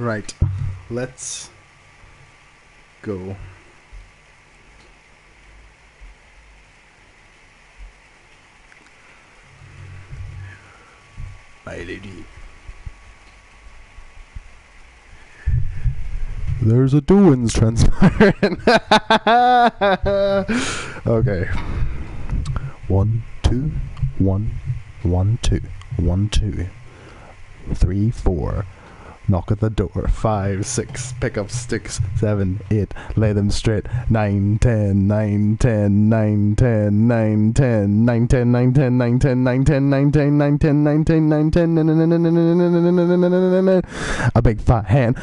Right. Let's go. My lady. There's a doings transpiring. Okay. 1, 2, 1, 1, 2, 1, 2, 3, 4. Knock at the door. 5, 6. Pick up sticks. 7, 8. Lay them straight. 9, 10, 9, 10, 9, 10, 9, 10, 9, 10, 9, 10, 9, 10, 9, 10, 9, 10, 9, 10, 9, 10, 9, 10. A big fat hand.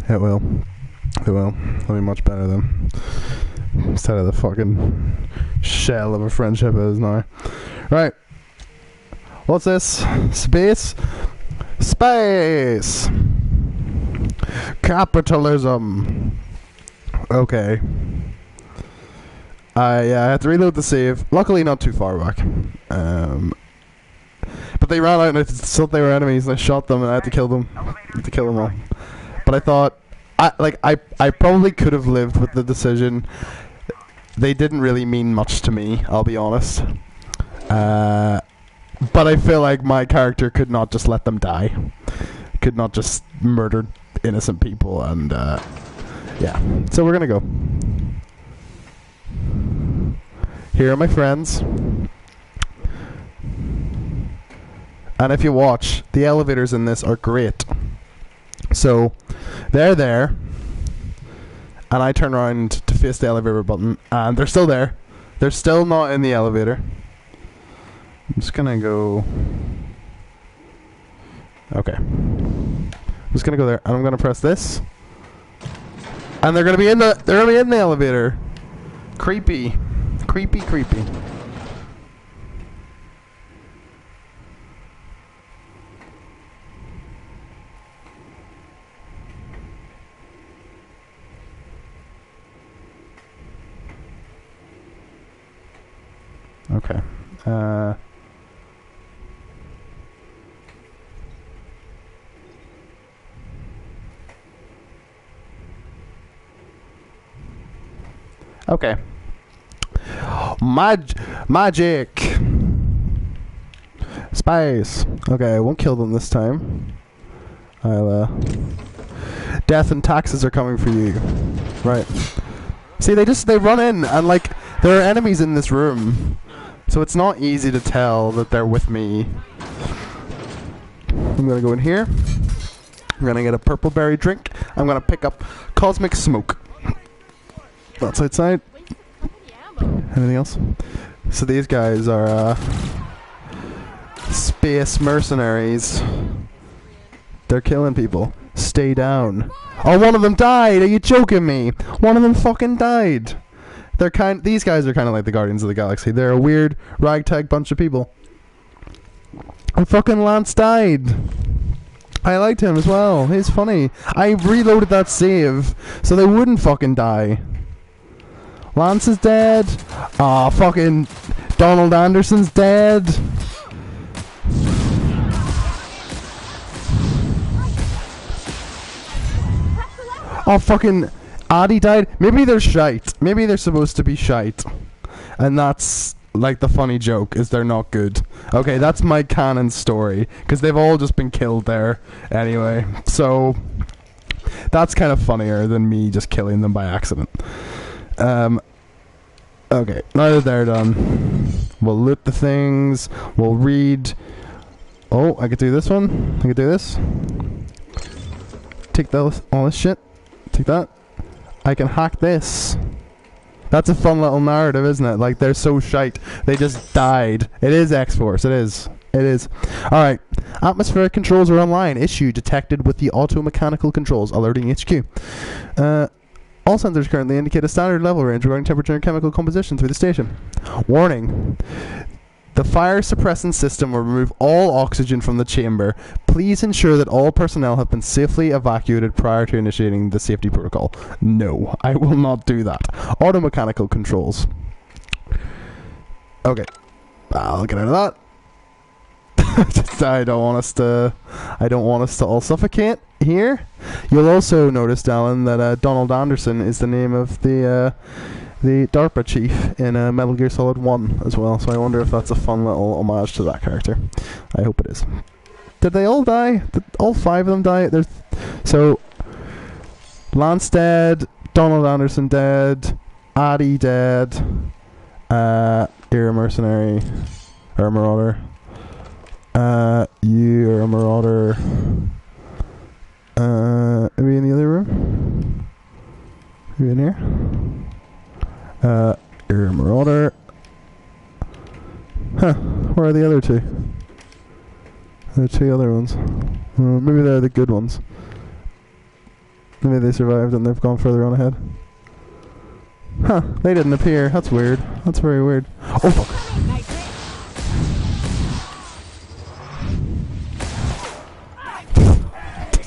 It will. It will. It'll be much better than instead of the fucking shell of a friendship is now. Right. What's this? Space? Space! Capitalism! Okay. I had to reload the save. Luckily not too far back. But they ran out and I thought they were enemies and I shot them and I had to kill them. All. But I thought I probably could have lived with the decision. They didn't really mean much to me, I'll be honest. But I feel like my character could not just let them die. Could not just murder innocent people and yeah. So we're gonna go. Here are my friends. And if you watch, the elevators in this are great. So, they're there, and I turn around to face the elevator button, and they're still there. They're still not in the elevator. I'm just gonna go... Okay. I'm just gonna go there, and I'm gonna press this. And they're gonna be in the elevator. Creepy. Creepy, creepy. Okay. Okay. Magic. Spice. Okay, I won't kill them this time. Death and taxes are coming for you. Right. See, they run in and like there are enemies in this room. So it's not easy to tell that they're with me. I'm gonna go in here. I'm gonna get a purple berry drink. I'm gonna pick up cosmic smoke. That's outside. Anything else? So these guys are space mercenaries. They're killing people. Stay down. Oh, one of them died! Are you joking me? One of them fucking died. These guys are kind of like the Guardians of the Galaxy. They're a weird ragtag bunch of people. And fucking Lance died. I liked him as well. He's funny. I reloaded that save so they wouldn't fucking die. Lance is dead. Aw, fucking Donald Anderson's dead. Oh, fucking Addy died. Maybe they're shite. Maybe they're supposed to be shite. And that's like the funny joke, is they're not good. Okay, that's my canon story. Because they've all just been killed there anyway. So, that's kind of funnier than me just killing them by accident. Okay, now that they're done, we'll loot the things, we'll read. Oh, I could do this one. I could do this. Take all this shit. Take that. I can hack this. That's a fun little narrative, isn't it? Like, they're so shite. They just died. It is X-Force. It is. It is. Alright. Atmospheric controls are online. Issue detected with the auto-mechanical controls. Alerting HQ. All sensors currently indicate a standard level range regarding temperature and chemical composition through the station. Warning. The fire suppressant system will remove all oxygen from the chamber. Please ensure that all personnel have been safely evacuated prior to initiating the safety protocol. No, I will not do that. Automechanical controls. Okay, I'll get out of that. I don't want us to all suffocate here. You'll also notice, Dallin, that Donald Anderson is the name of the DARPA chief in Metal Gear Solid 1 as well, so I wonder if that's a fun little homage to that character. I hope it is. Did they all die? Did all 5 of them die? So, Lance dead, Donald Anderson dead, Addy dead, you're a mercenary, or a marauder. You are a marauder. Are we in the other room? Are we in here? You're a marauder. Huh, where are the other 2? There are 2 other ones. Maybe they're the good ones. Maybe they survived and they've gone further on ahead. Huh, they didn't appear. That's weird. That's very weird. Oh, fuck.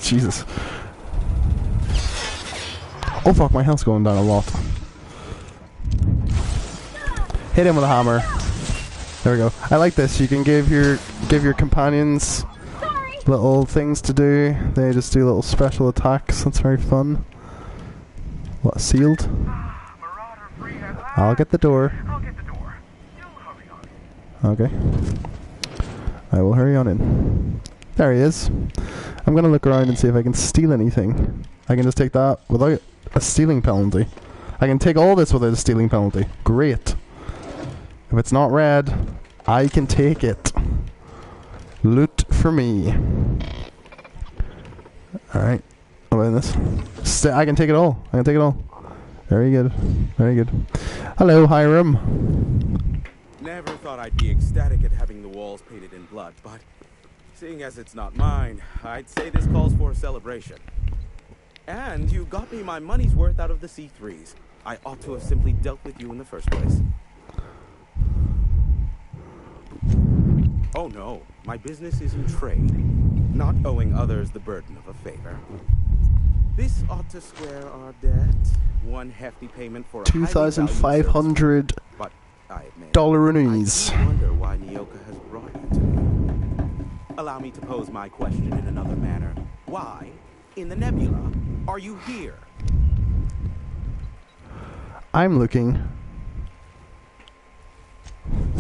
Jesus. Oh, fuck, my health's going down a lot. Hit him with a hammer. There we go. I like this. You can give your companions little things to do. They just do little special attacks. That's very fun. What, sealed? I'll get the door. Okay. I will hurry on in. There he is. I'm gonna look around and see if I can steal anything. I can just take that without a stealing penalty. I can take all this without a stealing penalty. Great. If it's not red, I can take it. Loot for me. Alright. What about this? I can take it all. I can take it all. Very good. Very good. Hello, Hiram. Never thought I'd be ecstatic at having the walls painted in blood, but seeing as it's not mine, I'd say this calls for a celebration. And you got me my money's worth out of the C3s. I ought to have simply dealt with you in the first place. Oh no, my business is in trade, not owing others the burden of a favor. This ought to square our debt. One hefty payment for $2,500 dollaries. I wonder why Nyoka has brought you to me. Allow me to pose my question in another manner. Why, in the nebula, are you here? I'm looking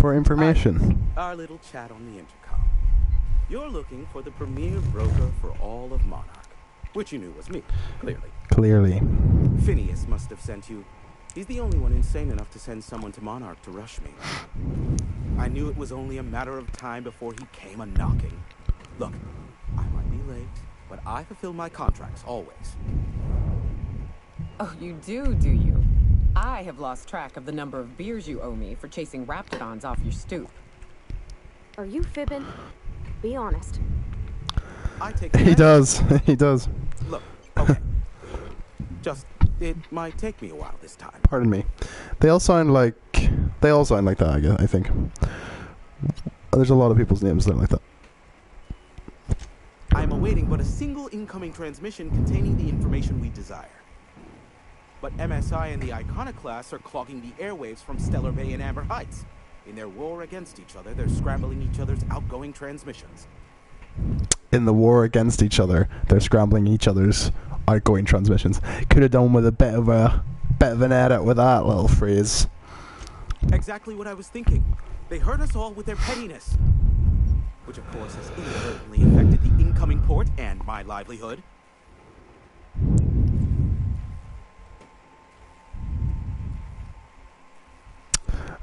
for information. Our little chat on the intercom. You're looking for the premier broker for all of Monarch, which you knew was me, clearly. Clearly. Phineas must have sent you. He's the only one insane enough to send someone to Monarch to rush me. I knew it was only a matter of time before he came a-knocking. Look, I might be late, but I fulfill my contracts, always. Oh, you do you? I have lost track of the number of beers you owe me for chasing raptidons off your stoop. Are you fibbing? Be honest. I take He does. He does. Look, okay. Just, it might take me a while this time. Pardon me. They all sound like that, I think. There's a lot of people's names that are like that. I am awaiting but a single incoming transmission containing the information we desire. But MSI and the Iconoclasts are clogging the airwaves from Stellar Bay and Amber Heights. In their war against each other, they're scrambling each other's outgoing transmissions. In the war against each other, they're scrambling each other's outgoing transmissions. Could have done with a bit of an edit with that little phrase. Exactly what I was thinking. They hurt us all with their pettiness. Which of course has inadvertently affected the incoming port and my livelihood.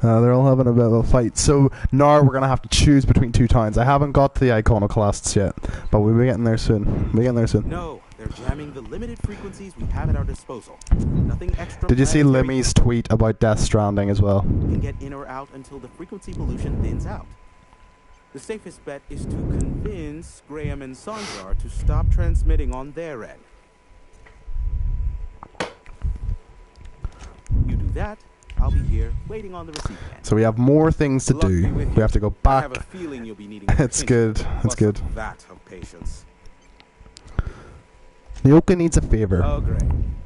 They're all having a bit of a fight. So now we're going to have to choose between 2 towns. I haven't got to the Iconoclasts yet, but we'll be getting there soon. No, they're jamming the limited frequencies we have at our disposal. Nothing extra. Did you see Limmy's tweet about Death Stranding as well? Can get in or out until the frequency pollution thins out. The safest bet is to convince Graham and Sanjar to stop transmitting on their end. You do that, I'll be here, waiting on the receipt pen. So we have more things to Luck be do. with you. We have to go I back. have a feeling you'll be needing more It's attention, good. It's plus good. a vat of patience. Nyoka needs a favor. Oh, great.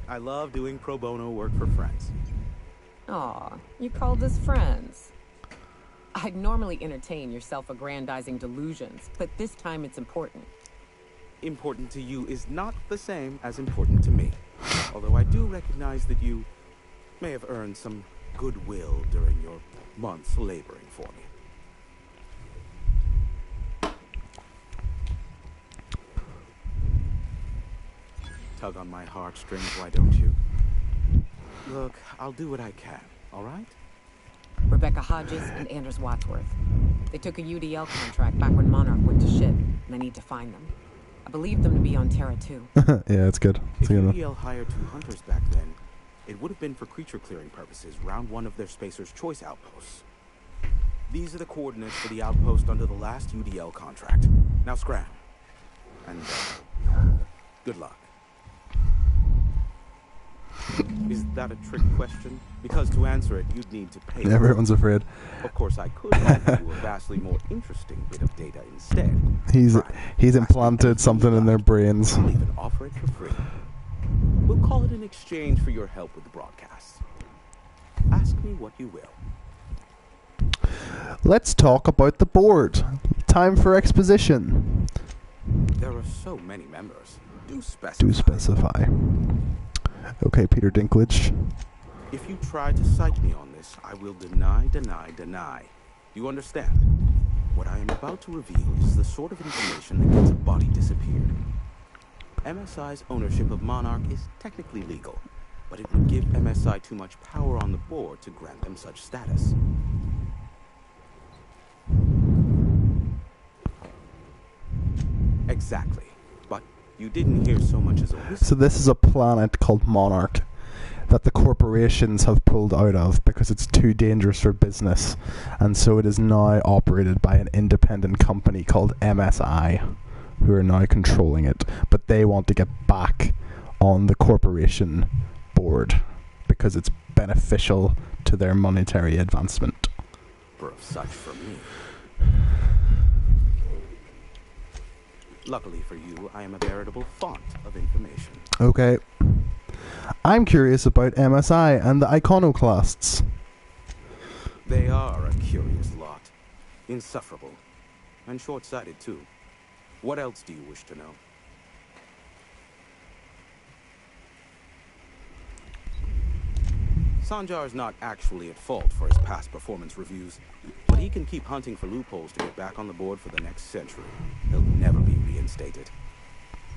I love doing pro bono work for friends. Aw, you called us friends. I'd normally entertain your self-aggrandizing delusions, but this time it's important. Important to you is not the same as important to me. Although I do recognize that you may have earned some goodwill during your months laboring for me. Tug on my heartstrings, why don't you? Look, I'll do what I can, all right? Rebecca Hodges and Anders Wadsworth. They took a UDL contract back when Monarch went to shit, and I need to find them. I believe them to be on Terra too. Yeah, it's good. It's If a good one. UDL hired 2 hunters back then, it would have been for creature clearing purposes, round 1 of their Spacer's Choice outposts. These are the coordinates for the outpost under the last UDL contract. Now scram. And, good luck. Is that a trick question? Because to answer it, you'd need to pay. Everyone's afraid. Of course, I could offer you a vastly more interesting bit of data instead. He's Right. implanted something in their brains. I'll even offer it for free. We'll call it in exchange for your help with the broadcast. Ask me what you will. Let's talk about the board. Time for exposition. There are so many members. Do specify. Do specify. Okay, Peter Dinklage. If you try to cite me on this, I will deny. Do you understand? What I am about to reveal is the sort of information that gets a body disappeared. MSI's ownership of Monarch is technically legal, but it would give MSI too much power on the board to grant them such status. Exactly. But you didn't hear so much as a whisper. So this is a planet called Monarch that the corporations have pulled out of because it's too dangerous for business, and so it is now operated by an independent company called MSI, who are now controlling it, but they want to get back on the corporation board because it's beneficial to their monetary advancement. Of such for me. Luckily for you, I am a veritable font of information. Okay. I'm curious about MSI and the iconoclasts. They are a curious lot. Insufferable. And short-sighted, too. What else do you wish to know? Sanjar's not actually at fault for his past performance reviews, but he can keep hunting for loopholes to get back on the board for the next century. He'll never be reinstated.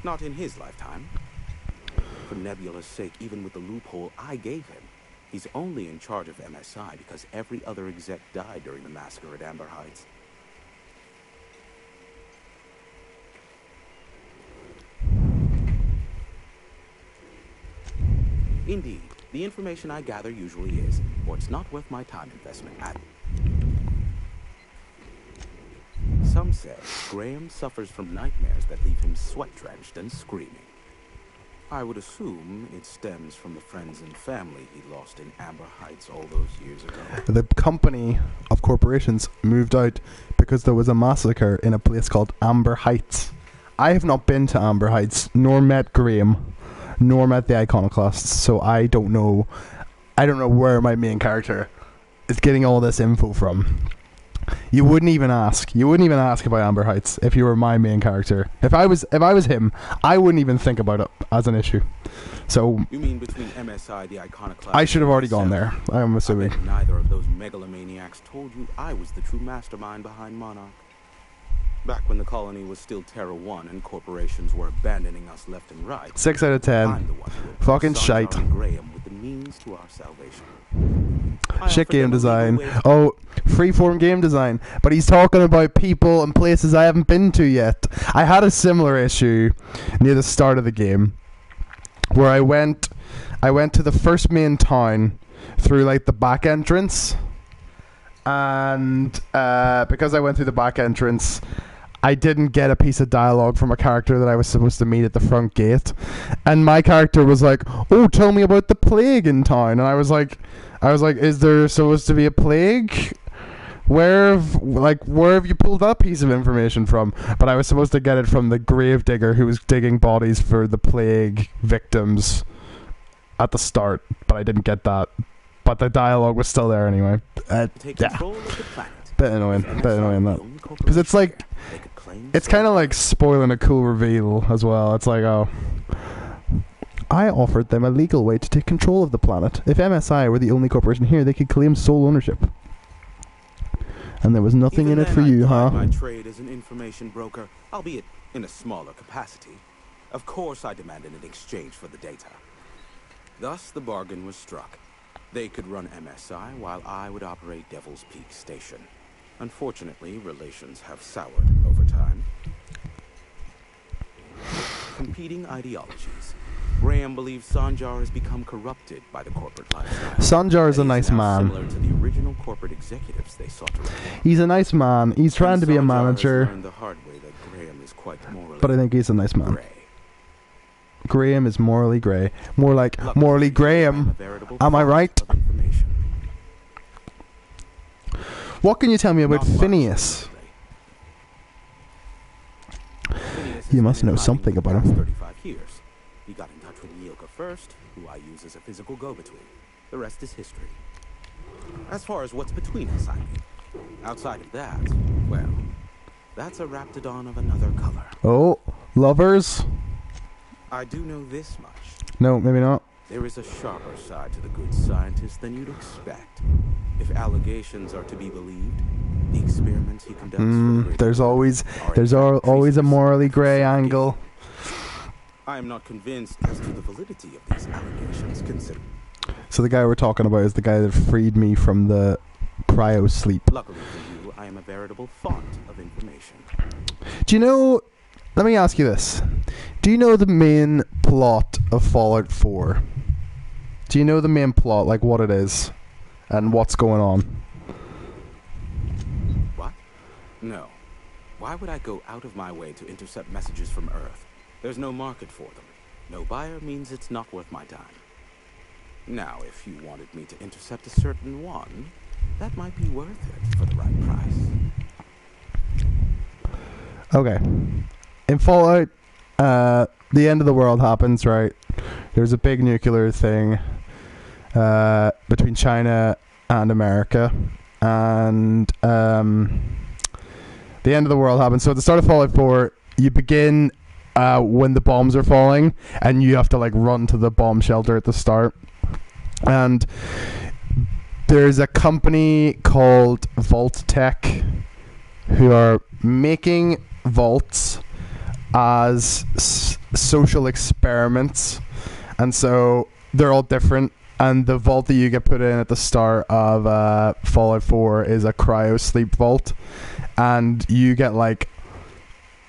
Not in his lifetime. For Nebula's sake, even with the loophole I gave him, he's only in charge of MSI because every other exec died during the massacre at Amber Heights. Indeed, the information I gather usually is, or it's not worth my time investment at. Some say Graham suffers from nightmares that leave him sweat-drenched and screaming. I would assume it stems from the friends and family he lost in Amber Heights all those years ago. The company of corporations moved out because there was a massacre in a place called Amber Heights. I have not been to Amber Heights, nor met Graham, nor met the iconoclasts, so I don't know where my main character is getting all this info from. You wouldn't even ask about Amber Heights if you were my main character. If I was him, I wouldn't even think about it as an issue. So You mean between MSI, the iconoclast... I should have already gone myself? there, I'm I assuming. bet neither of those megalomaniacs told you I was the true mastermind behind Monarch. Back when the colony was still Terra 1 and corporations were abandoning us left and right. 6 out of 10. I'm the one who approached Fucking Sanjar shite. and Graham with the means to our salvation. I Shit offered them game a legal design. way- Oh, freeform game design. But he's talking about people and places I haven't been to yet. I had a similar issue near the start of the game where I went to the first main town through like the back entrance, and because I went through the back entrance, I didn't get a piece of dialogue from a character that I was supposed to meet at the front gate, and my character was like, "Oh, tell me about the plague in town," and I was like, "Is there supposed to be a plague? Where have you pulled that piece of information from?" But I was supposed to get it from the grave digger who was digging bodies for the plague victims at the start, but I didn't get that. But the dialogue was still there anyway. Take Yeah. control of the planet. Bit annoying that. Because it's like, it's kind of like spoiling a cool reveal as well. It's like, oh, I offered them a legal way to take control of the planet. If MSI were the only corporation here, they could claim sole ownership. And there was nothing Even in it then, for I you, plied huh? my trade as an information broker, albeit in a smaller capacity. Of course, I demanded an exchange for the data. Thus, the bargain was struck. They could run MSI while I would operate Devil's Peak Station. Unfortunately, relations have soured over time. Competing ideologies. Graham believes Sanjar has become corrupted by the corporate lifestyle. Sanjar is a And nice he's now man. similar to the original corporate executives they sought to reform. He's a nice man. He's trying to be a And Sanjar has manager, learned the hard way that Graham is quite morally but I think he's a nice man. gray. Graham is morally grey. More like Luckily, morally I'm a Graham. veritable Am I font right? of information. What can you tell me about Not much, Phineas? fortunately. Phineas has You must been in know hiding something for the about past him. 35 years. He got in touch with Nyoka first, who I use as a physical go-between. The rest is history. As far as what's between us, I mean. Outside of that, well, that's a raptidon of another color. Oh, lovers? I do know this much. No, maybe not. There is a sharper side to the good scientist than you'd expect. If allegations are to be believed, the experiments he conducts for great There's always are there's in fact always a treasonous morally and grey facilitated. angle. I am not convinced as to the validity of these allegations considered. So the guy we're talking about is the guy that freed me from the cryo sleep. Luckily for you, I am a veritable font of information. Do you know? Let me ask you this. Do you know the main plot of Fallout 4? Do you know the main plot, like what it is and what's going on? What? No. Why would I go out of my way to intercept messages from Earth? There's no market for them. No buyer means it's not worth my time. Now, if you wanted me to intercept a certain one, that might be worth it for the right price. Okay. In Fallout, the end of the world happens, right? There's a big nuclear thing between China and America. And the end of the world happens. So at the start of Fallout 4, you begin when the bombs are falling, and you have to like run to the bomb shelter at the start. And there's a company called Vault Tech who are making vaults as social experiments, and so they're all different. And the vault that you get put in at the start of Fallout 4 is a cryo sleep vault, and you get like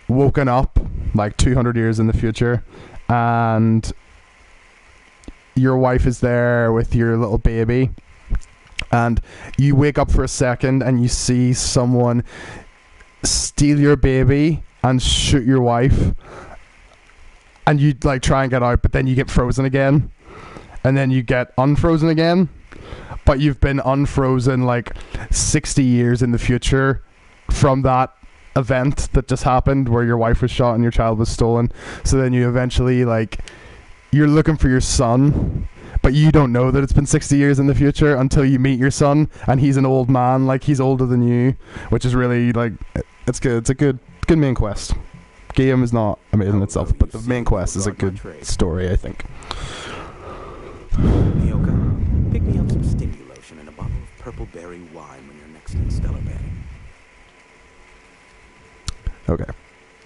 woken up like 200 years in the future, and your wife is there with your little baby, and you wake up for a second and you see someone steal your baby and shoot your wife, and you like try and get out, but then you get frozen again, and then you get unfrozen again, but you've been unfrozen like 60 years in the future from that event that just happened where your wife was shot and your child was stolen. So then you eventually like you're looking for your son, but you don't know that it's been 60 years in the future until you meet your son, and he's an old man, like he's older than you, which is really like it's good. It's a good main quest. Game is not amazing itself, but the main quest is a good story, I think. Nyoka, pick me up some Stimulotion and a bottle of purple berry wine when you're next in Stellar Bay. Okay,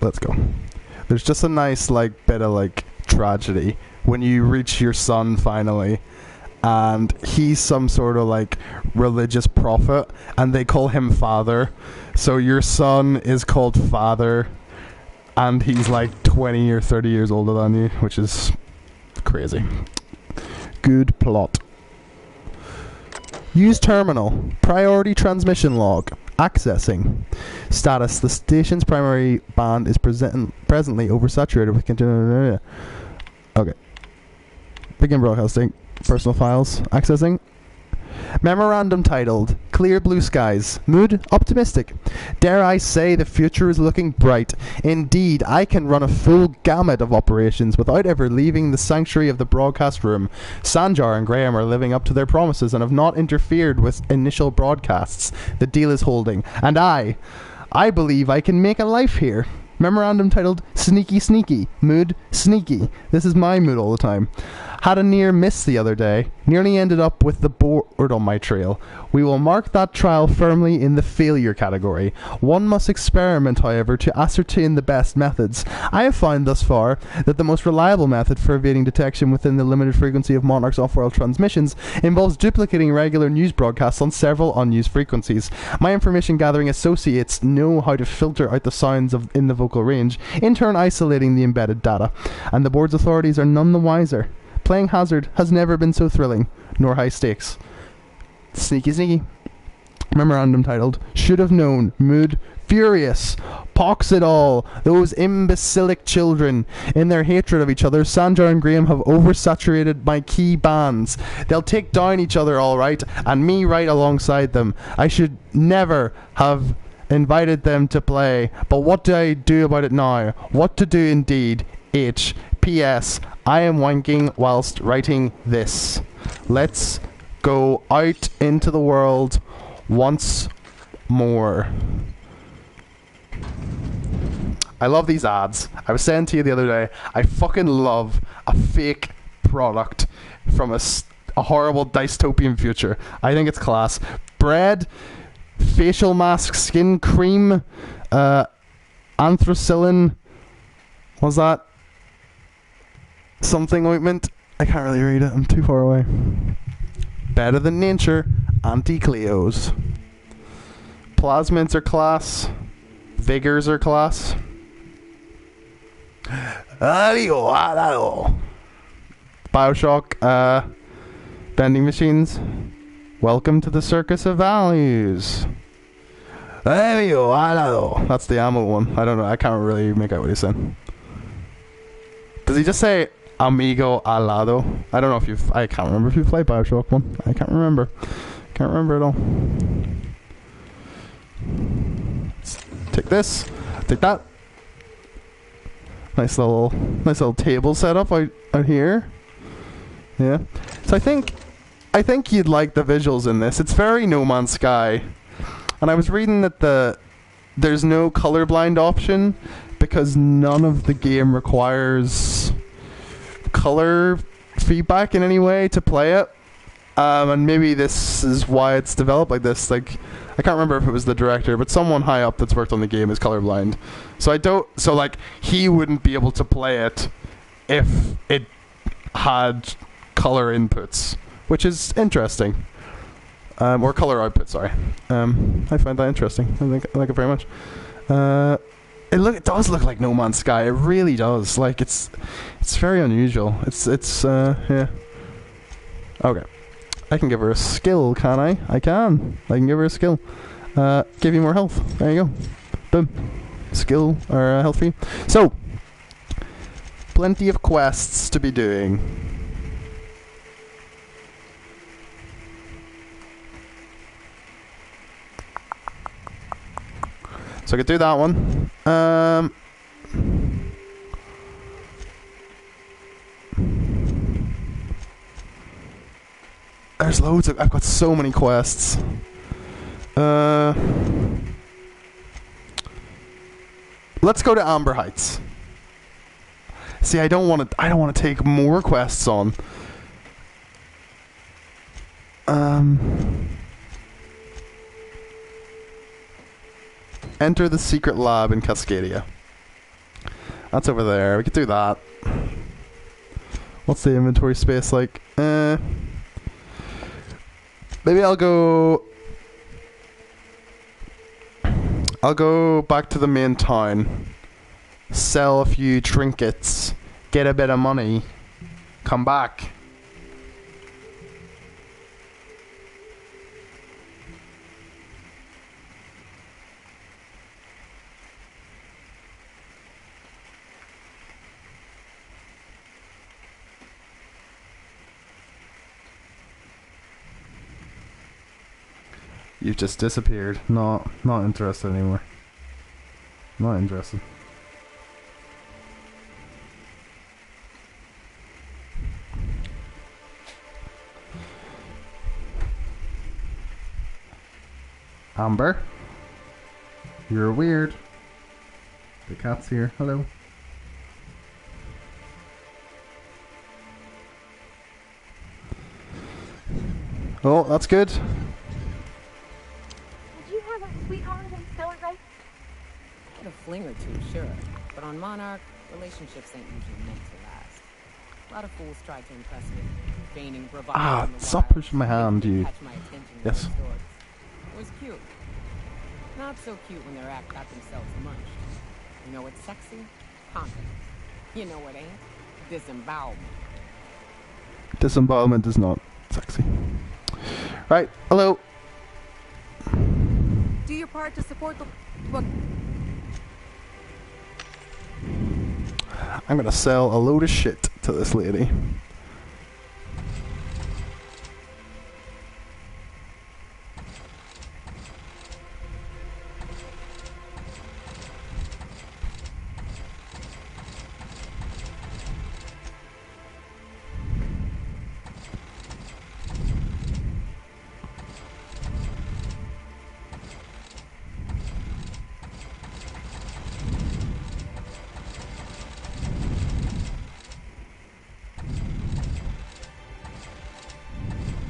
let's go. There's just a nice like bit of like tragedy when you reach your son finally, and he's some sort of like religious prophet, and they call him Father. So your son is called Father, and he's like 20 or 30 years older than you, which is crazy. Good plot. Use terminal. Priority transmission log. Accessing. Status. The station's primary band is presently oversaturated with okay. Begin broadcasting. Personal files. Accessing. Memorandum titled Clear Blue Skies. Mood optimistic. Dare I say the future is looking bright. Indeed, I can run a full gamut of operations without ever leaving the sanctuary of the broadcast room. Sanjar and Graham are living up to their promises and have not interfered with initial broadcasts. The deal is holding. And I believe I can make a life here. Memorandum titled Sneaky Sneaky. Mood sneaky. This is my mood all the time. Had a near miss the other day. Nearly ended up with the board on my trail. We will mark that trial firmly in the failure category. One must experiment, however, to ascertain the best methods. I have found thus far that the most reliable method for evading detection within the limited frequency of Monarch's off-world transmissions involves duplicating regular news broadcasts on several unused frequencies. My information gathering associates know how to filter out the sounds in the vocal range, in turn isolating the embedded data, and the board's authorities are none the wiser. Playing hazard has never been so thrilling, nor high stakes. Sneaky sneaky. Memorandum titled Should Have Known. Mood furious. Pox it all. Those imbecilic children. In their hatred of each other, Sanjar and Graham have oversaturated my key bands. They'll take down each other all right, and me right alongside them. I should never have invited them to play, but what do I do about it now? What to do indeed? H. P.S. I am wanking whilst writing this. Let's go out into the world once more. I love these ads. I was saying to you the other day, I fucking love a fake product from a horrible dystopian future. I think it's class. Bread, facial mask, skin cream, anthracillin. What's that? Something ointment. I can't really read it. I'm too far away. Better than nature. Anti-Cleos. Plasmids are class. Vigors are class. Bioshock. Vending machines. Welcome to the circus of values. That's the ammo one. I don't know. I can't really make out what he's saying. Does he just say Amigo al lado? I don't know if you've... I can't remember if you've played Bioshock 1. I can't remember. Can't remember at all. Take this. Take that. Nice little table setup out here. Yeah. So I think you'd like the visuals in this. It's very No Man's Sky. And I was reading that there's no colorblind option because none of the game requires color feedback in any way to play it. And maybe this is why it's developed like this. Like, I can't remember if it was the director, but someone high up that's worked on the game is colorblind. So like, he wouldn't be able to play it if it had color inputs, which is interesting. Or color output, sorry. I find that interesting. I like it very much. It does look like No Man's Sky. It really does. Like, it's very unusual. It's yeah. Okay. I can give her a skill, can I? I can give her a skill. Give you more health. There you go. Boom. Skill, or health for you. So, plenty of quests to be doing. So I could do that one. There's loads of... I've got so many quests. Let's go to Amber Heights. See, I don't want to take more quests on. Enter the secret lab in Cascadia. That's over there. We could do that. What's the inventory space like? Maybe I'll go back to the main town. Sell a few trinkets. Get a bit of money. Come back. You've just disappeared. Not interested anymore. Not interested. Amber? You're weird. The cat's here. Hello. Oh, that's good. Did you have a sweetheart and Stellar Ray? Had a fling or two, sure. But on Monarch, relationships ain't usually meant to last. A lot of fools try to impress me, feigning bravado. Stop pushing my hand, you. Catch my attention with Yes. their stories. It was cute. Not so cute when their act got themselves munched. You know what's sexy? Confidence. You know what ain't? Disembowelment. Disembowelment is not sexy. Right, hello. Do your part to support the... What? I'm gonna sell a load of shit to this lady.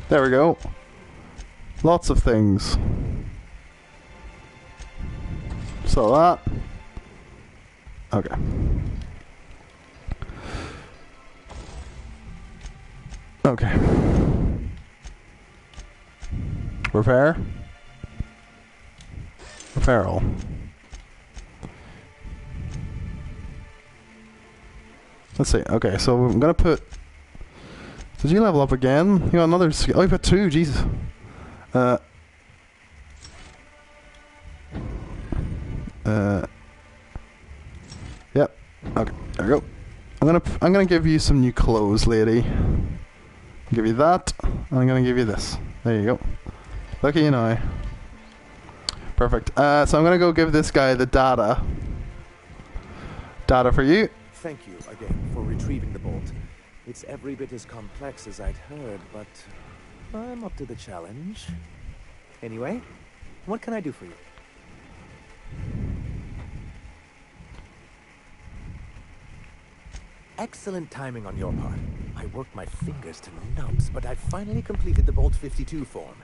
There we go. Lots of things. So that. Okay. Okay. Repair. Repair all. Let's see. Okay, so I'm gonna put. Did you level up again? You got another skill. Oh, you've got 2. Jesus. Yep. Okay. There we go. I'm gonna give you some new clothes, lady. Give you that. And I'm gonna give you this. There you go. Look at you now. Perfect. So I'm gonna go give this guy the data. Data for you. Thank you again for retrieving the bolt. It's every bit as complex as I'd heard, but I'm up to the challenge. Anyway, what can I do for you? Excellent timing on your part. I worked my fingers to nubs, but I finally completed the Bolt 52 form.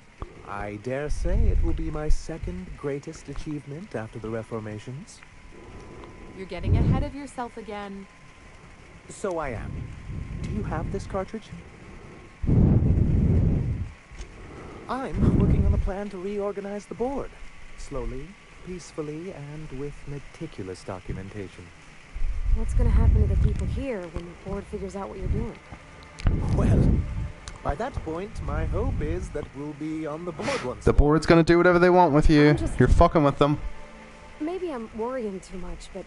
I dare say it will be my second greatest achievement after the Reformations. You're getting ahead of yourself again. So I am. Do you have this cartridge? I'm working on a plan to reorganize the board. Slowly, peacefully, and with meticulous documentation. What's gonna happen to the people here when the board figures out what you're doing? Well, by that point, my hope is that we'll be on the board once The board's gonna do whatever they want with you. You're fucking with them. Maybe I'm worrying too much, but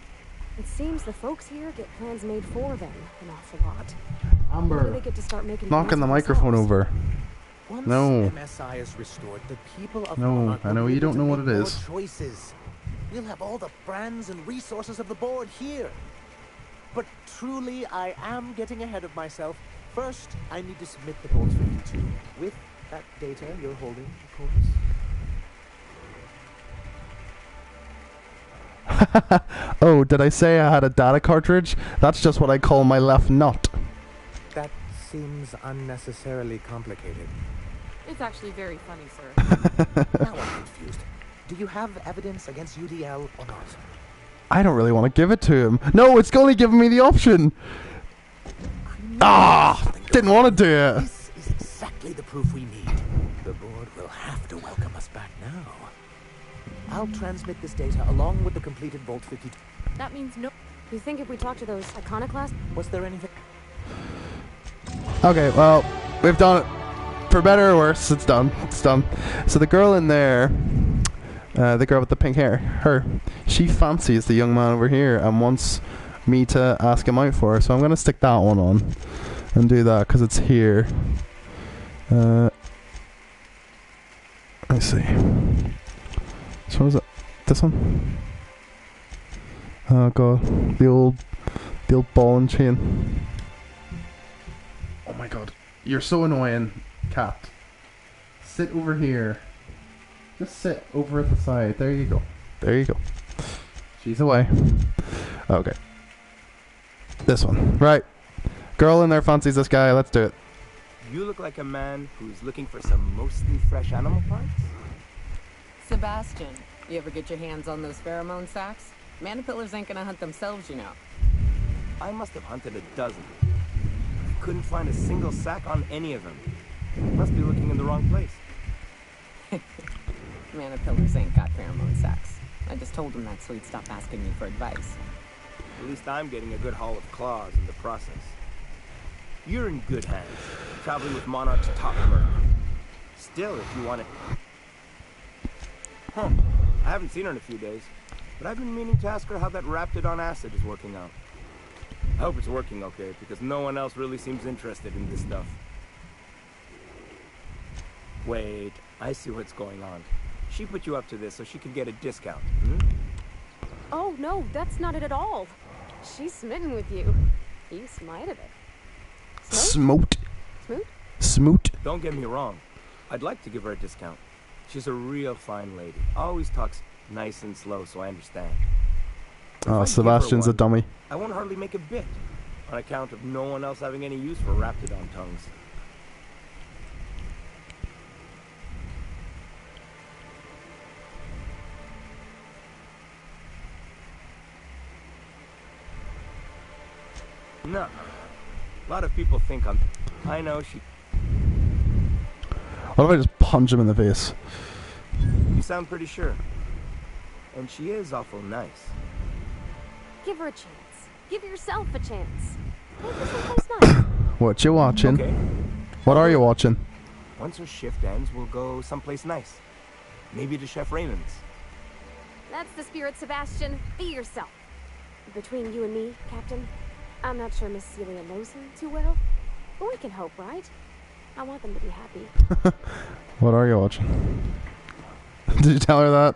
it seems the folks here get plans made for them an awful lot. Maybe Amber, they get to start making knocking plans the for microphone themselves. over. Once No. MSI is restored, the people of No, Monarch I will know be you able don't to know what make it more is. Choices. We'll have all the brands and resources of the board here. But truly, I am getting ahead of myself. First, I need to submit the Bolt 52 with that data you're holding, of course. Oh, did I say I had a data cartridge? That's just what I call my left nut. That seems unnecessarily complicated. It's actually very funny, sir. Now I'm confused. Do you have evidence against UDL or not? I don't really want to give it to him. No, it's only giving me the option. Ah, didn't want to do it. This is exactly the proof we need. The board will have to welcome us back now. I'll transmit this data along with the completed Bolt 52. That means no. You think if we talk to those iconoclasts? Was there anything? Okay, well, we've done it. For better or worse, it's done. It's done. So the girl in there, the girl with the pink hair, she fancies the young man over here and wants me to ask him out for her. So I'm going to stick that one on and do that because it's here. I see. So what is it? This one? Oh god, the old ball and chain. Oh my god, you're so annoying, cat. Sit over here. Just sit over at the side. There you go. There you go. She's away. Okay. This one. Right. Girl in there fancies this guy. Let's do it. You look like a man who's looking for some mostly fresh animal parts. Sebastian, you ever get your hands on those pheromone sacs? Manipillars ain't gonna hunt themselves, you know. I must have hunted a dozen. Couldn't find a single sack on any of them. Must be looking in the wrong place. Manipillars ain't got pheromone sacs. I just told him that so he'd stop asking me for advice. At least I'm getting a good haul of claws in the process. You're in good hands, traveling with Monarch's top merc. Still, if you want it... Huh. I haven't seen her in a few days, but I've been meaning to ask her how that Raptidon acid is working out. I hope it's working okay, because no one else really seems interested in this stuff. Wait, I see what's going on. She put you up to this so she could get a discount, hmm? Oh, no, that's not it at all. She's smitten with you. You smited it. Smote. Smoot? Smoot. Don't get me wrong. I'd like to give her a discount. She's a real fine lady. Always talks nice and slow, so I understand. If I Oh, give Sebastian's her a one, dummy. I won't hardly make a bit, on account of no one else having any use for Raptidon tongues. No. A lot of people think I'm... I know she... What if I just punch him in the face? You sound pretty sure. And she is awful nice. Give her a chance. Give yourself a chance. Make her someplace nice. What you watching? Okay. What are you watching? Once her shift ends, we'll go someplace nice. Maybe to Chef Raymond's. That's the spirit, Sebastian. Be yourself. Between you and me, Captain, I'm not sure Miss Celia knows him too well, but we can hope, right? I want them to be happy. What are you watching? Did you tell her that?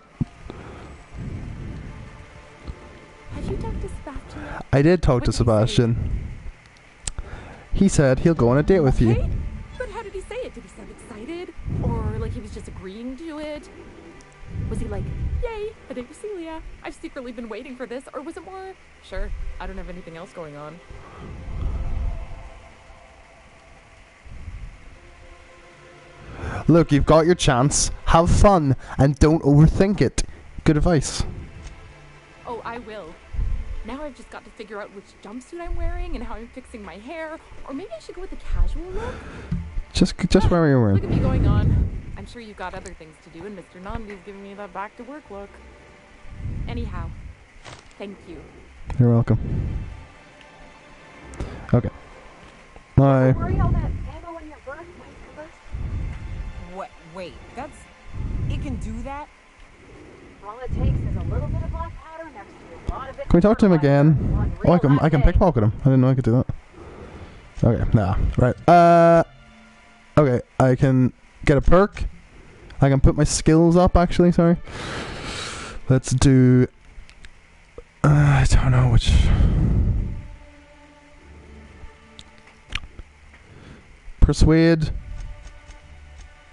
Have you talked to Sebastian yet? I did talk What to did he say? Sebastian. He said he'll go on a date with you. Okay, but how did he say it? Did he sound excited? Or like he was just agreeing to it? Was he like, yay, a date with Celia? I've secretly been waiting for this. Or was it more, sure, I don't have anything else going on. Look, you've got your chance. Have fun and don't overthink it. Good advice. Oh, I will. Now I've just got to figure out which jumpsuit I'm wearing and how I'm fixing my hair. Or maybe I should go with a casual look. Just wear what you're Look at wearing. me going on. I'm sure you've got other things to do, and Mr. Nandi's giving me that back to work look. Anyhow, thank you. You're welcome. Okay. Bye. Worry all that ammo in your birth, my number. What? Wait, that's... It can do that? All it takes is a little bit of black powder next to a lot of it. Can we talk to him again? Oh, I can pickpocket him. I didn't know I could do that. Okay, nah. Right. Okay, I can get a perk. I can put my skills up, actually, sorry. Let's do... I don't know which... Persuade.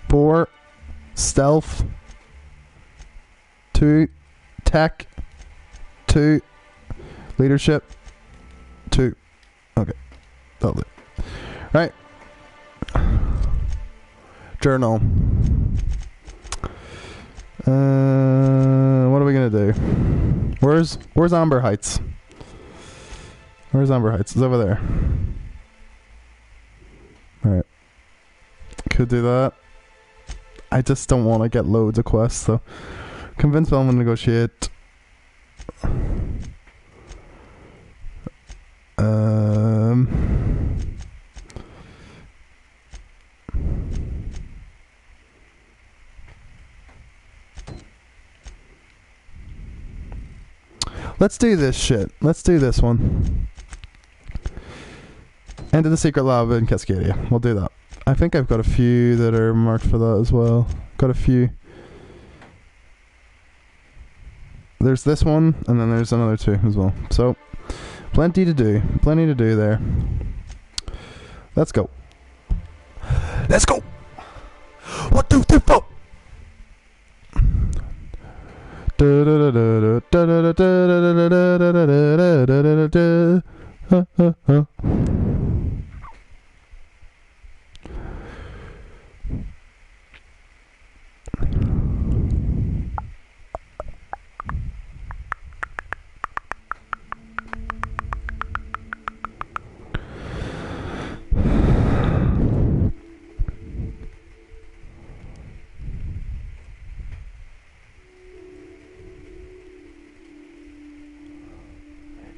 Bore. Stealth. 2. Tech. 2. Leadership. 2. Okay. That'll do. Right. Journal. What are we gonna do? Where's Amber Heights? Where's Amber Heights? It's over there. Alright. Could do that. I just don't want to get loads of quests, so convince Bellman to negotiate. Let's do this shit. Let's do this one. Enter the secret lab in Cascadia. We'll do that. I think I've got a few that are marked for that as well. Got a few. there's this one, and then there's another 2 as well. So, plenty to do there. Let's go. Let's go. 1, 2, 3, 4.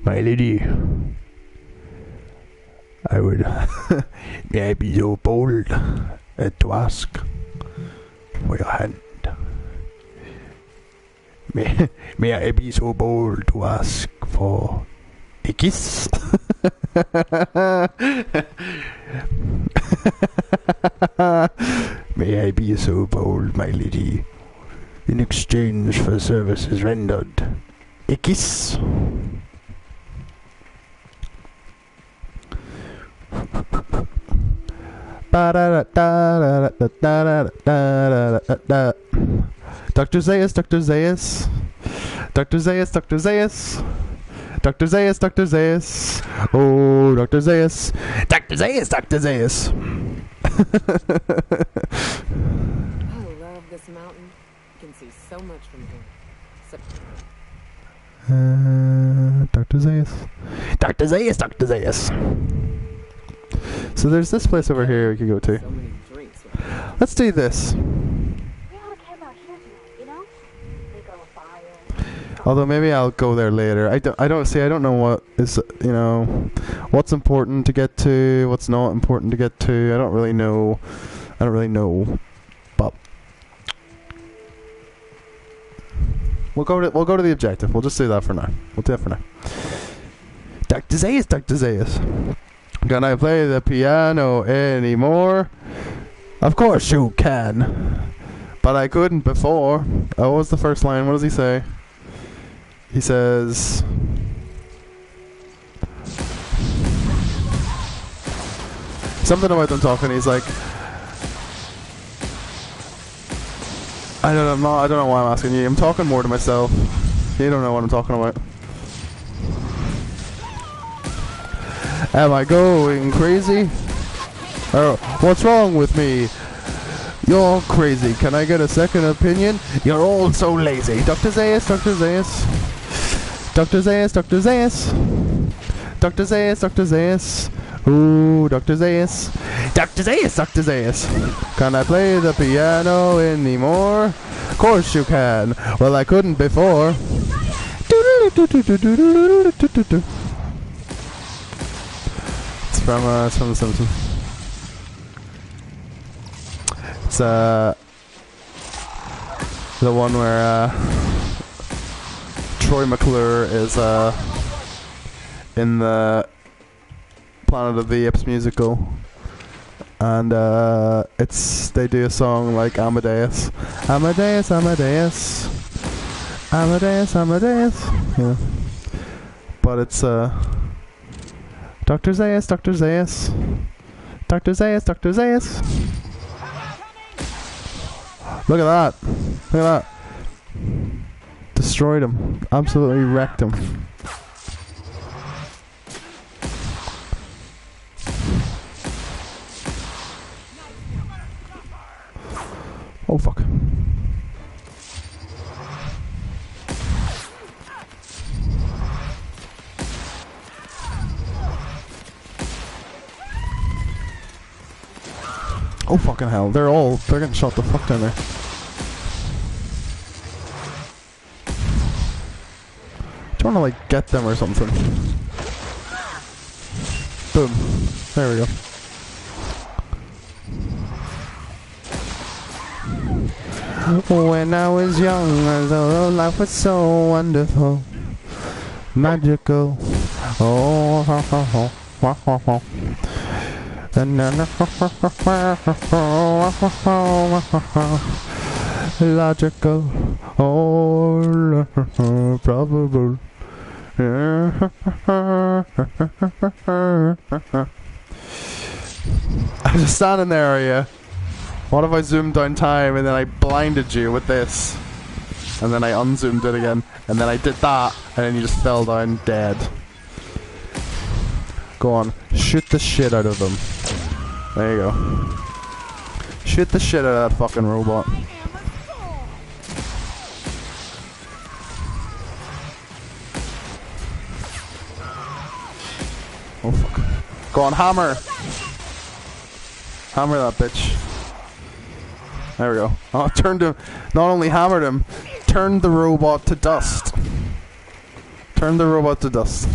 My lady, I would may I be so bold to ask for your hand. May I be so bold to ask for a kiss? May I be so bold, my lady, in exchange for services rendered. A kiss. Dr. Zaius, Dr. Zaius, Dr. Zaius, Dr. Zaius, Dr. Zaius, Dr. Zaius, oh, Dr. Zaius, Dr. Zaius, Dr. Zaius. I love this mountain. You can see so much from here. Dr. Zaius, Dr. Zaius, Dr. Zaius. So there's this place over here we could go to. So many drinks. Let's do this. We ought to camp out here tonight, you know? Make a fire. Although maybe I'll go there later. I don't know what is, what's important to get to, what's not important to get to. I don't really know. But we'll go to the objective. We'll just do that for now. We'll do that for now. Dr. Zaius, Dr. Zaius. Can I play the piano anymore? Of course you can. But I couldn't before. Oh, what was the first line? What does he say? He says... something about them talking. He's like... I don't know why I'm asking you. I'm talking more to myself. You don't know what I'm talking about. Am I going crazy? Oh, what's wrong with me? You're crazy. Can I get a second opinion? You're all so lazy. Dr. Zaius, Dr. Zaius. Dr. Zaius, Dr. Zaius. Dr. Zaius, Dr. Zaius. Ooh, Dr. Zaius. Dr. Zaius, Dr. Zaius. Can I play the piano anymore? Of course you can. Well, I couldn't before. It's from The Simpsons. It's the one where Troy McClure is in the Planet of the Apes musical, and they do a song like Amadeus, Amadeus, Amadeus, Amadeus, Amadeus. Yeah, but it's Dr. Zaius, Dr. Zaius, Dr. Zaius, Dr. Zaius. Look at that! Look at that! Destroyed him. Absolutely wrecked him. Oh fuck. Oh fucking hell, they're getting shot the fuck down there. Do you wanna like get them or something? Boom. There we go. When I was young, I thought life was so wonderful, magical. Oh, ho, ho, ho, ho, ho, ho. Logical. All probable. I was just standing there, are you? What if I zoomed down time and then I blinded you with this? And then I unzoomed it again, and then I did that, and then you just fell down dead. Go on, shoot the shit out of them. There you go. Shoot the shit out of that fucking robot. Oh fuck. Go on, hammer! Hammer that bitch. There we go. Oh, turned him. Not only hammered him, turned the robot to dust. Turned the robot to dust.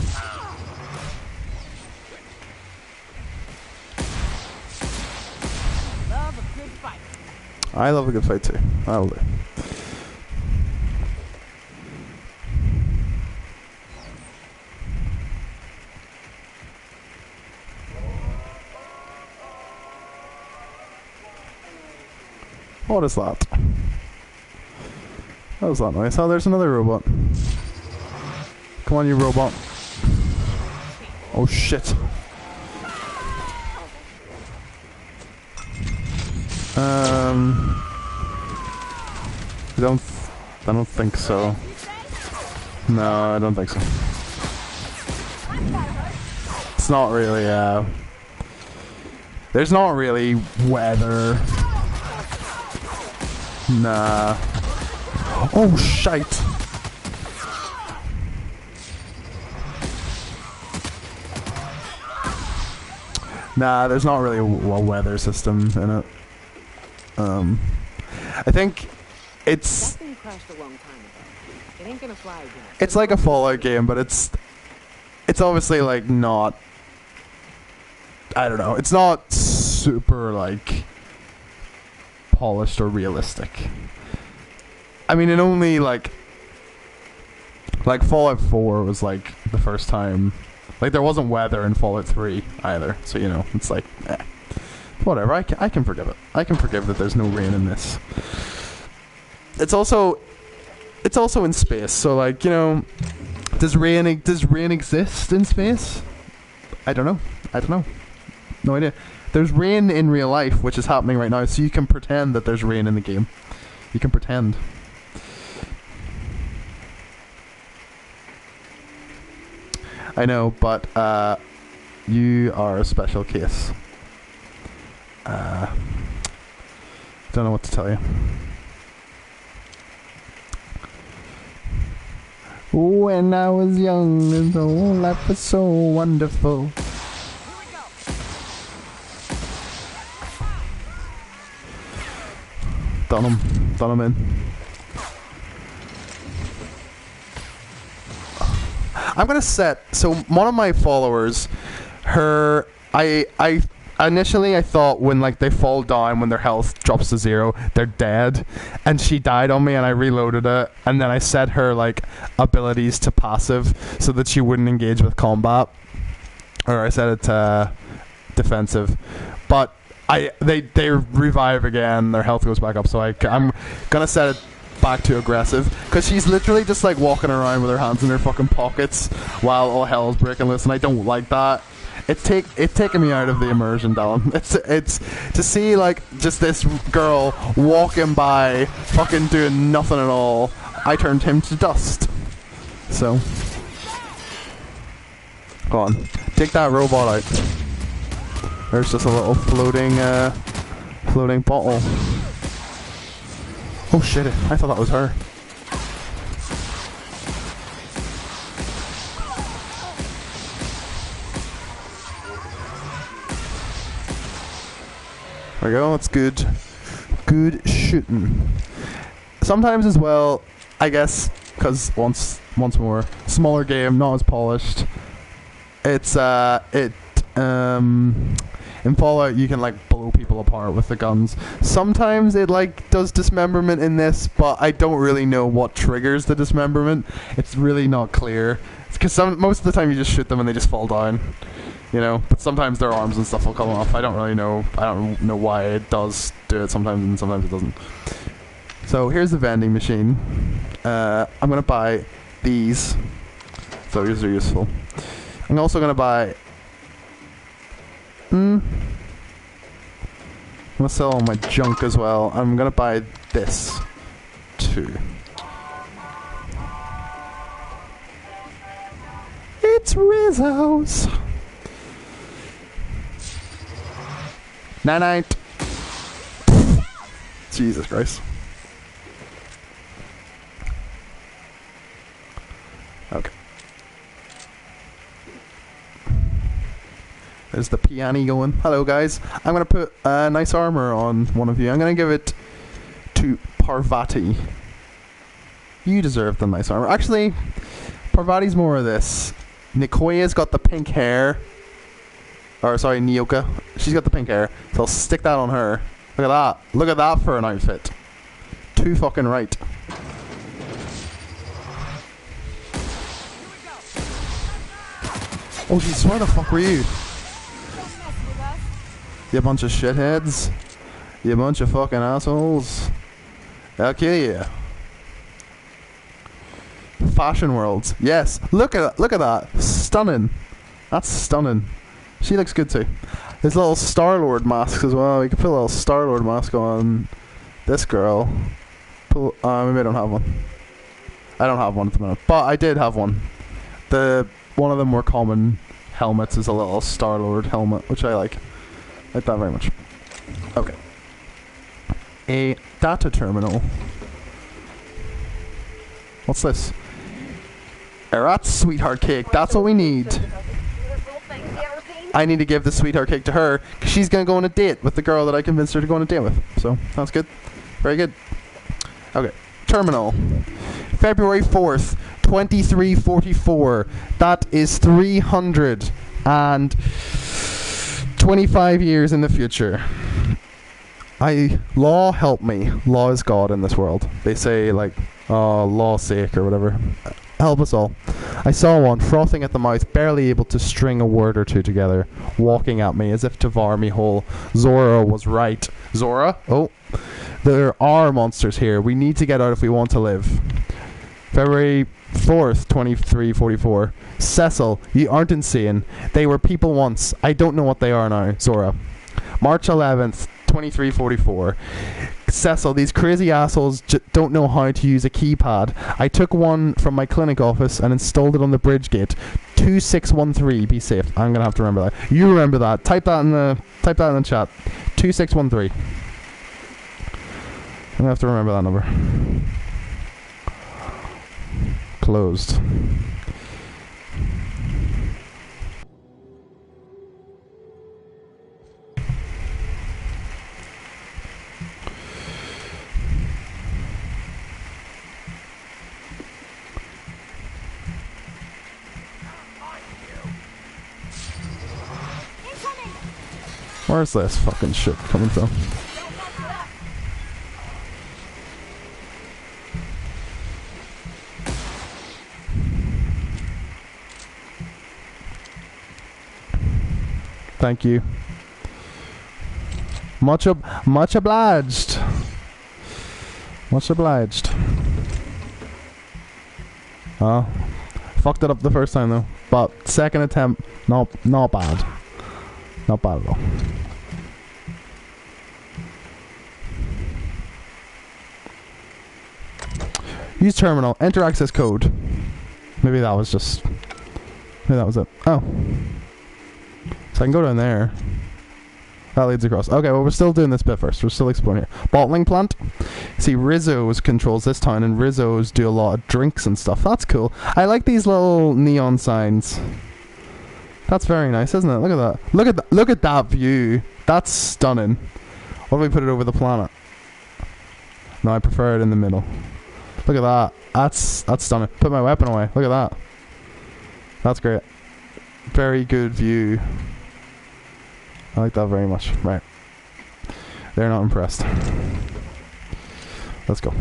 Love a good fight. I love a good fight too. I will do. What is that? That was that nice. Oh, there's another robot. Come on, you robot. Oh shit. I don't think so. No, I don't think so. It's not really, there's not really weather. Nah. Oh, shite. Nah, there's not really a weather system in it. I think it's... That thing crashed a long time ago. It ain't gonna fly again. It's like a Fallout game, but it's obviously, like, not... I don't know. It's not super, like... polished or realistic. I mean, it only like Fallout 4 was like the first time, like there wasn't weather in Fallout 3 either, so you know, it's like whatever. I can forgive it. I can forgive that there's no rain in this. It's also in space, so like, you know, does rain exist in space? I don't know. No idea. There's rain in real life, which is happening right now, so you can pretend that there's rain in the game. You can pretend. I know, but you are a special case. Don't know what to tell you. When I was young and old, life was so wonderful. Done him in. I'm gonna set, so one of my followers, I initially thought when like they fall down, when their health drops to 0, they're dead, and she died on me, and I reloaded it, and then I set her like abilities to passive so that she wouldn't engage with combat, or I set it to defensive, but they revive again, their health goes back up, so I'm gonna set it back to aggressive, because she's literally just like walking around with her hands in her fucking pockets while all hell's breaking loose, and I don't like that. It's taken me out of the immersion, Dylan. It's to see like just this girl walking by, fucking doing nothing at all. I turned him to dust. So, go on, take that robot out. There's just a little floating bottle. Oh shit, I thought that was her. There we go, that's good. Good shooting. Sometimes as well, I guess, because once more, smaller game, not as polished. It's in Fallout you can like blow people apart with the guns. Sometimes it like does dismemberment in this, but I don't really know what triggers the dismemberment. It's really not clear. Because most of the time you just shoot them and they just fall down, you know. But sometimes their arms and stuff will come off. I don't really know. I don't know why it does do it sometimes and sometimes it doesn't. So here's the vending machine. I'm gonna buy these. So these are useful. I'm also gonna buy. I'm gonna sell all my junk as well. I'm gonna buy this too. It's Rizzo's. Night. Jesus Christ. Okay. There's the piano going. Hello guys. I'm gonna put nice armor on one of you. I'm gonna give it to Parvati. You deserve the nice armor. Actually, Parvati's more of this. Nikoya's got the pink hair. Or sorry, Nyoka. She's got the pink hair. So I'll stick that on her. Look at that. Look at that for an outfit. Too fucking right. Oh jeez, where the fuck were you? You bunch of shitheads. You bunch of fucking assholes. I'll kill you. Fashion Worlds. Yes. Look at that. Stunning. That's stunning. She looks good too. There's little Star-Lord masks as well. We could put a little Star-Lord mask on this girl. Maybe I don't have one. I don't have one at the minute. But I did have one. One of the more common helmets is a little Star-Lord helmet, which I like. I like that very much. Okay. A data terminal. What's this? That's sweetheart cake. That's what we need. I need to give the sweetheart cake to her because she's going to go on a date with the girl that I convinced her to go on a date with. So, that's good. Very good. Okay. Terminal. February 4th, 2344. That is 325 years in the future. Law help me. Law is God in this world. They say, like, law's sake or whatever. Help us all. I saw one frothing at the mouth, barely able to string a word or two together, walking at me as if to devour me whole. Zora was right. Zora? Oh. There are monsters here. We need to get out if we want to live. February 4th, 2344. Cecil, you aren't insane. They were people once. I don't know what they are now. Zora. March 11th, 2344. Cecil, these crazy assholes don't know how to use a keypad. I took one from my clinic office and installed it on the bridge gate. 2613. Be safe. I'm gonna have to remember that. You remember that. Type that in the chat. 2613. I'm gonna have to remember that number. Closed. Where's this fucking shit coming from? Thank you. Much obliged. Much obliged. Oh, fucked it up the first time though. But second attempt, not bad. Not bad at all. Use terminal. Enter access code. Maybe that was it. Oh. So I can go down there. That leads across. Okay, well we're still doing this bit first. We're still exploring here. Bottling plant. See, Rizzo's controls this town, and Rizzo's do a lot of drinks and stuff. That's cool. I like these little neon signs. That's very nice, isn't it? Look at that. Look at that view. That's stunning. What if we put it over the planet? No, I prefer it in the middle. Look at that. That's stunning. Put my weapon away. Look at that. That's great. Very good view. I like that very much. Right. They're not impressed. Let's go.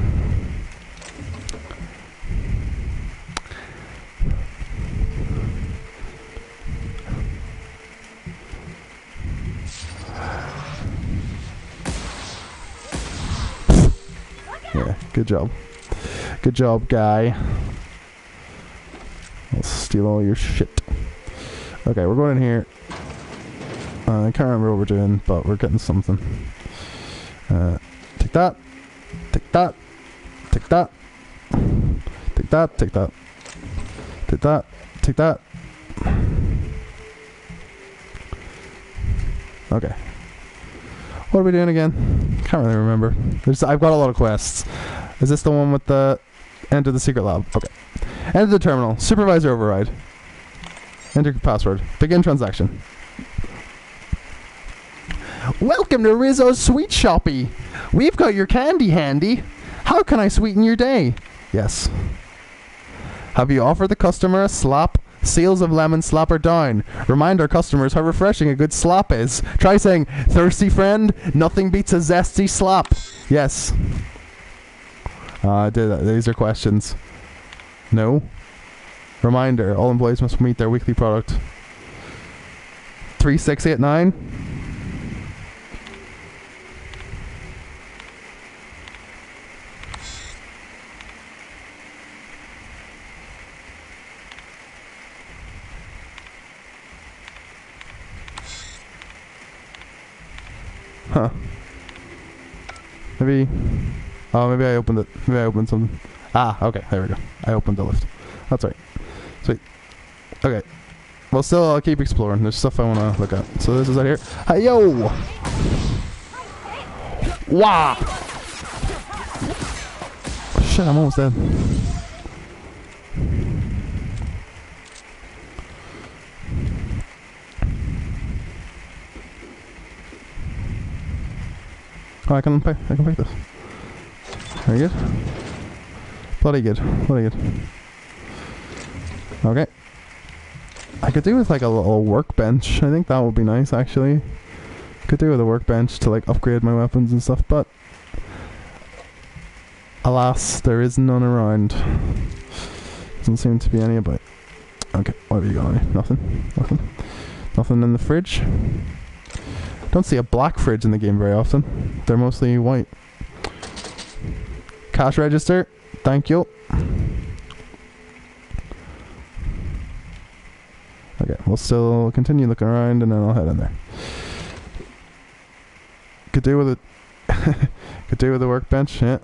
Yeah, good job. Good job, guy. I'll steal all your shit. Okay, we're going in here. I can't remember what we're doing, but we're getting something. Take that. Take that. Take that. Take that. Take that. Take that. Take that. Okay. What are we doing again? Can't really remember. I've got a lot of quests. Is this the one with the enter the secret lab? Okay. Enter the terminal. Supervisor override. Enter password. Begin transaction. Welcome to Rizzo's Sweet Shoppy. We've got your candy handy. How can I sweeten your day? Yes. Have you offered the customer a slap? Seals of lemon slap are down. Remind our customers how refreshing a good slap is. Try saying, thirsty friend, nothing beats a zesty slap. Yes. I did that. These are questions. No. Reminder, all employees must meet their weekly product. 3689. Huh. Maybe... Oh, maybe I opened it. Maybe I opened something. Ah, okay. There we go. I opened the lift. That's right. Sweet. Okay. Well, still, I'll keep exploring. There's stuff I want to look at. So this is out here. Hey, yo! Wow! Shit, I'm almost dead. Oh, I can pick this. Very good. Bloody good. Bloody good. Okay. I could do with like a little workbench. I think that would be nice, actually. Could do with a workbench to like upgrade my weapons and stuff, but alas, there is none around. Doesn't seem to be any about. Okay, what have you got? Nothing. Nothing. Nothing in the fridge. Don't see a black fridge in the game very often. They're mostly white. Cash register. Thank you. Okay, we'll still continue looking around and then I'll head in there. Could do with it. Could do with a workbench, yeah.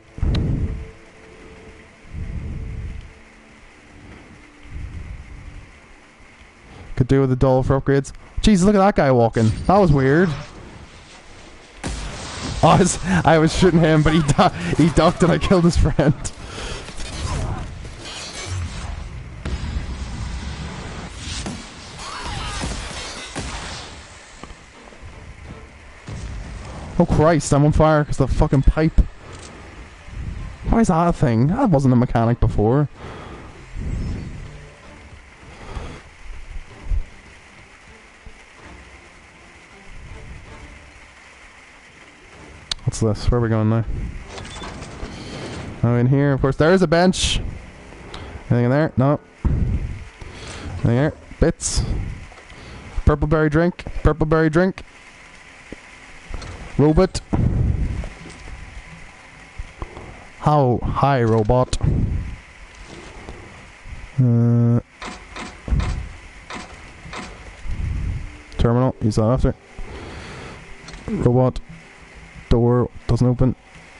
Could do with a doll for upgrades. Jesus, look at that guy walking. That was weird. I was shooting him, but he ducked and I killed his friend. Oh Christ, I'm on fire because the fucking pipe. Why is that a thing? That wasn't a mechanic before. What's this? Where are we going now? Oh, in here. Of course, there is a bench. Anything in there? No. Anything there? Bits. Purple berry drink. Purple berry drink. Robot. How hi, robot. Terminal. Use that after. Robot. Door doesn't open.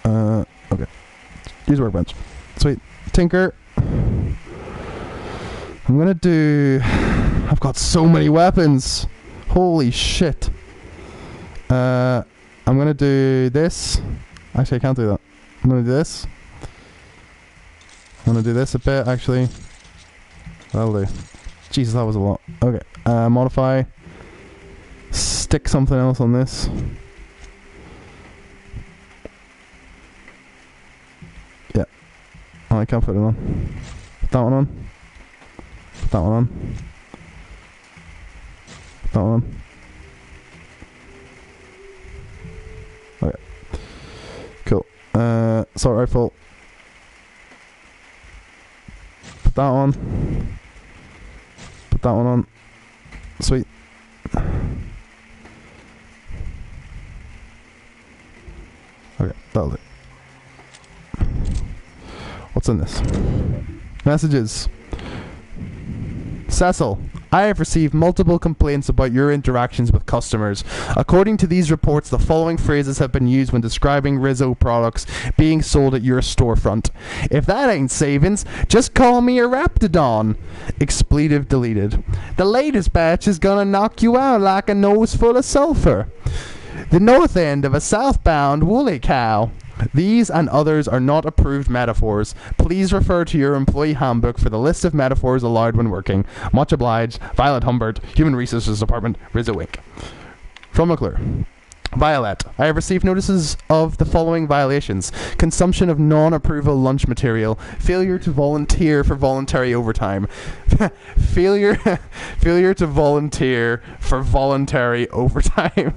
Okay. Use workbench. Sweet. Tinker. I'm gonna do... I've got so many weapons. Holy shit. I'm gonna do this. Actually, I can't do that. I'm gonna do this. I'm gonna do this a bit, actually. That'll do. Jesus, that was a lot. Okay. Modify. Stick something else on this. Oh, I can't put it on. Put that one on. Put that one on. Put that one on. Okay. Cool. Assault rifle. Put that on. Put that one on. Sweet. Okay, that'll do. What's in this? Messages. Cecil, I have received multiple complaints about your interactions with customers. According to these reports, the following phrases have been used when describing Rizzo products being sold at your storefront. If that ain't savings, just call me a Raptidon. Expletive deleted. The latest batch is gonna knock you out like a nose full of sulfur. The north end of a southbound woolly cow. These and others are not approved metaphors. Please refer to your employee handbook for the list of metaphors allowed when working. Much obliged, Violet Humbert, Human Resources Department, Rizzo Inc. From McClure. Violet, I have received notices of the following violations: consumption of non-approval lunch material, failure to volunteer for voluntary overtime, failure to volunteer for voluntary overtime.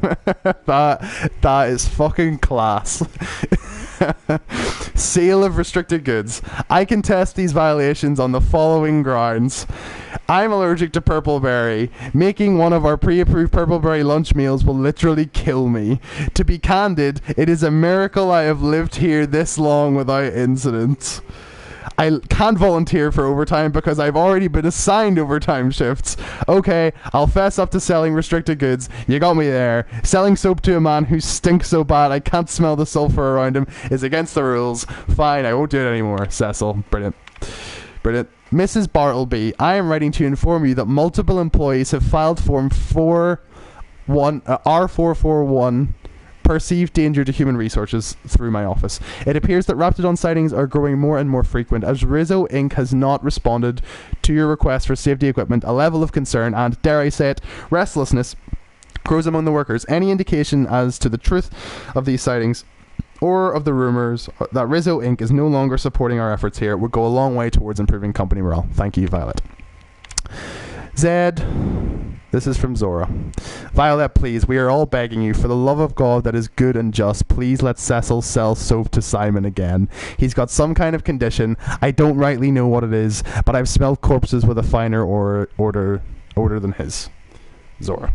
that is fucking class. Sale of restricted goods. I contest these violations on the following grounds. I'm allergic to purple berry. Making one of our pre-approved purple berry lunch meals will literally kill me. To be candid, it is a miracle I have lived here this long without incident. I can't volunteer for overtime because I've already been assigned overtime shifts. Okay, I'll fess up to selling restricted goods. You got me there. Selling soap to a man who stinks so bad I can't smell the sulfur around him is against the rules. Fine, I won't do it anymore. Cecil. Brilliant. Brilliant. Mrs. Bartleby, I am writing to inform you that multiple employees have filed Form R441 perceived danger to human resources through my office. It appears that Raptidon sightings are growing more and more frequent as Rizzo Inc. has not responded to your request for safety equipment. A level of concern and, dare I say it, restlessness grows among the workers. Any indication as to the truth of these sightings or of the rumors that Rizzo Inc. is no longer supporting our efforts here would go a long way towards improving company morale. Thank you, Violet. Zed. This is from Zora. Violet, please, we are all begging you, for the love of God that is good and just, please let Cecil sell soap to Simon again. He's got some kind of condition. I don't rightly know what it is, but I've smelled corpses with a finer order than his. Zora.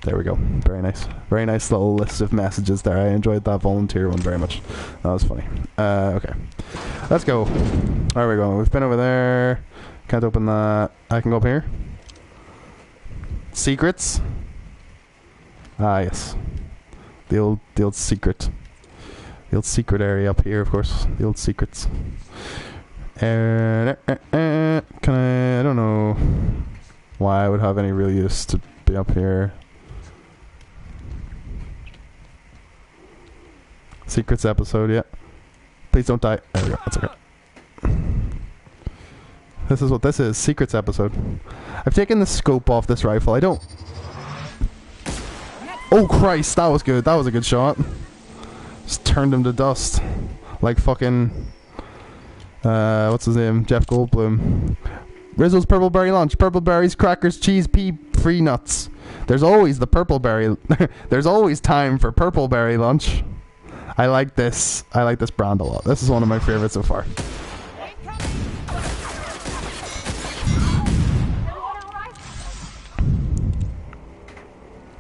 There we go. Very nice. Very nice little list of messages there. I enjoyed that volunteer one very much. That was funny. Okay. Let's go. There we go. We've been over there. Can't open that. I can go up here. Secrets. Ah, yes. The old secret. The old secret area up here, of course. The old secrets. Can I don't know why I would have any real use to be up here. Secrets episode, yeah. Please don't die. There we go. That's okay. This is what this is. Secrets episode. I've taken the scope off this rifle. I don't... Oh, Christ. That was good. That was a good shot. Just turned him to dust. Like fucking... what's his name? Jeff Goldblum. Rizzo's purple berry lunch. Purple berries, crackers, cheese, pea, free nuts. There's always the purple berry... There's always time for purple berry lunch. I like this. I like this brand a lot. This is one of my favorites so far.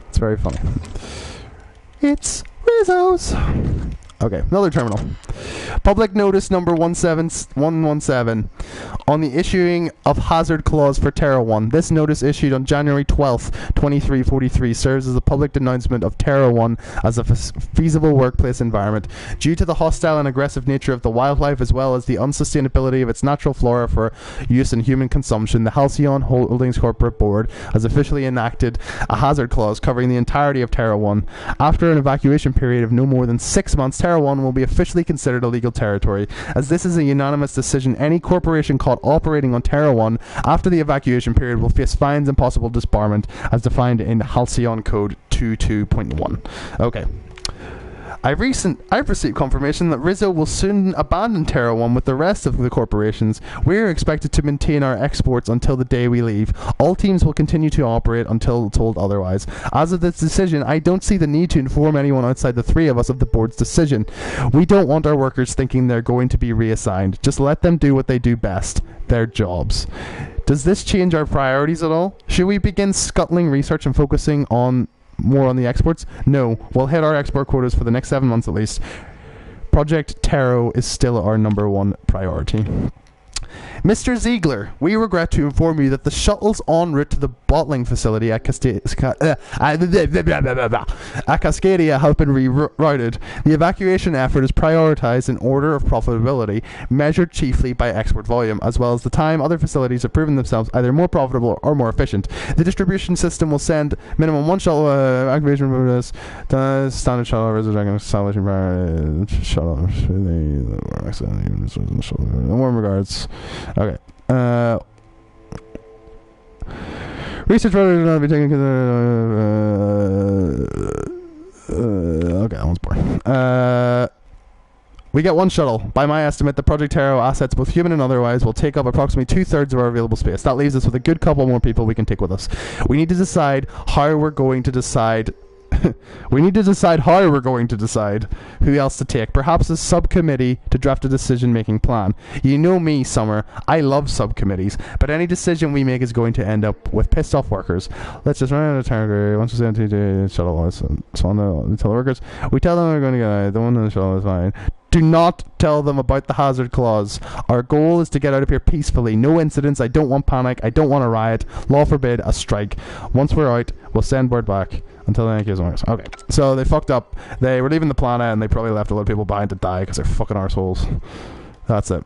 It's very funny. It's Rizzo's. Okay, another terminal. Public notice number 117 on the issuing of hazard clause for Terra 1. This notice issued on January 12th, 2343 serves as a public denouncement of Terra 1 as a feasible workplace environment. Due to the hostile and aggressive nature of the wildlife as well as the unsustainability of its natural flora for use in human consumption, the Halcyon Holdings Corporate Board has officially enacted a hazard clause covering the entirety of Terra 1. After an evacuation period of no more than 6 months, Terra 1 will be officially considered illegal territory. As this is a unanimous decision, any corporation caught operating on Terra 1 after the evacuation period will face fines and possible disbarment as defined in Halcyon Code 22.1. Okay. I've received confirmation that Rizzo will soon abandon Terra 1 with the rest of the corporations. We're expected to maintain our exports until the day we leave. All teams will continue to operate until told otherwise. As of this decision, I don't see the need to inform anyone outside the three of us of the board's decision. We don't want our workers thinking they're going to be reassigned. Just let them do what they do best, their jobs. Does this change our priorities at all? Should we begin scuttling research and focusing more on the exports? No, we'll hit our export quotas for the next 7 months at least. Project Taro is still our #1 priority. Mr. Ziegler, we regret to inform you that the shuttles en route to the bottling facility at Cascadia have been rerouted. The evacuation effort is prioritized in order of profitability, measured chiefly by export volume, as well as the time other facilities have proven themselves either more profitable or more efficient. The distribution system will send minimum 1 shuttle activation for this. The standard shuttle resident salvation shuttle. Warm regards. Okay. Research rather not be taken. Okay, that one's boring. We get 1 shuttle. By my estimate, the Project Taro assets, both human and otherwise, will take up approximately 2/3 of our available space. That leaves us with a good couple more people we can take with us. We need to decide how we're going to decide. We need to decide how we're going to decide who else to take. Perhaps a subcommittee to draft a decision-making plan. You know me, Summer. I love subcommittees, but any decision we make is going to end up with pissed-off workers. Let's just run out of target. Once we send to the shuttle, so on the teleworkers, we tell them we're going to get the one in the shuttle is fine. Do not tell them about the hazard clause. Our goal is to get out of here peacefully. No incidents. I don't want panic. I don't want a riot. Law forbid a strike. Once we're out, we'll send word back. Until then, okay. So they fucked up. They were leaving the planet, and they probably left a lot of people behind to die because they're fucking arseholes. That's it.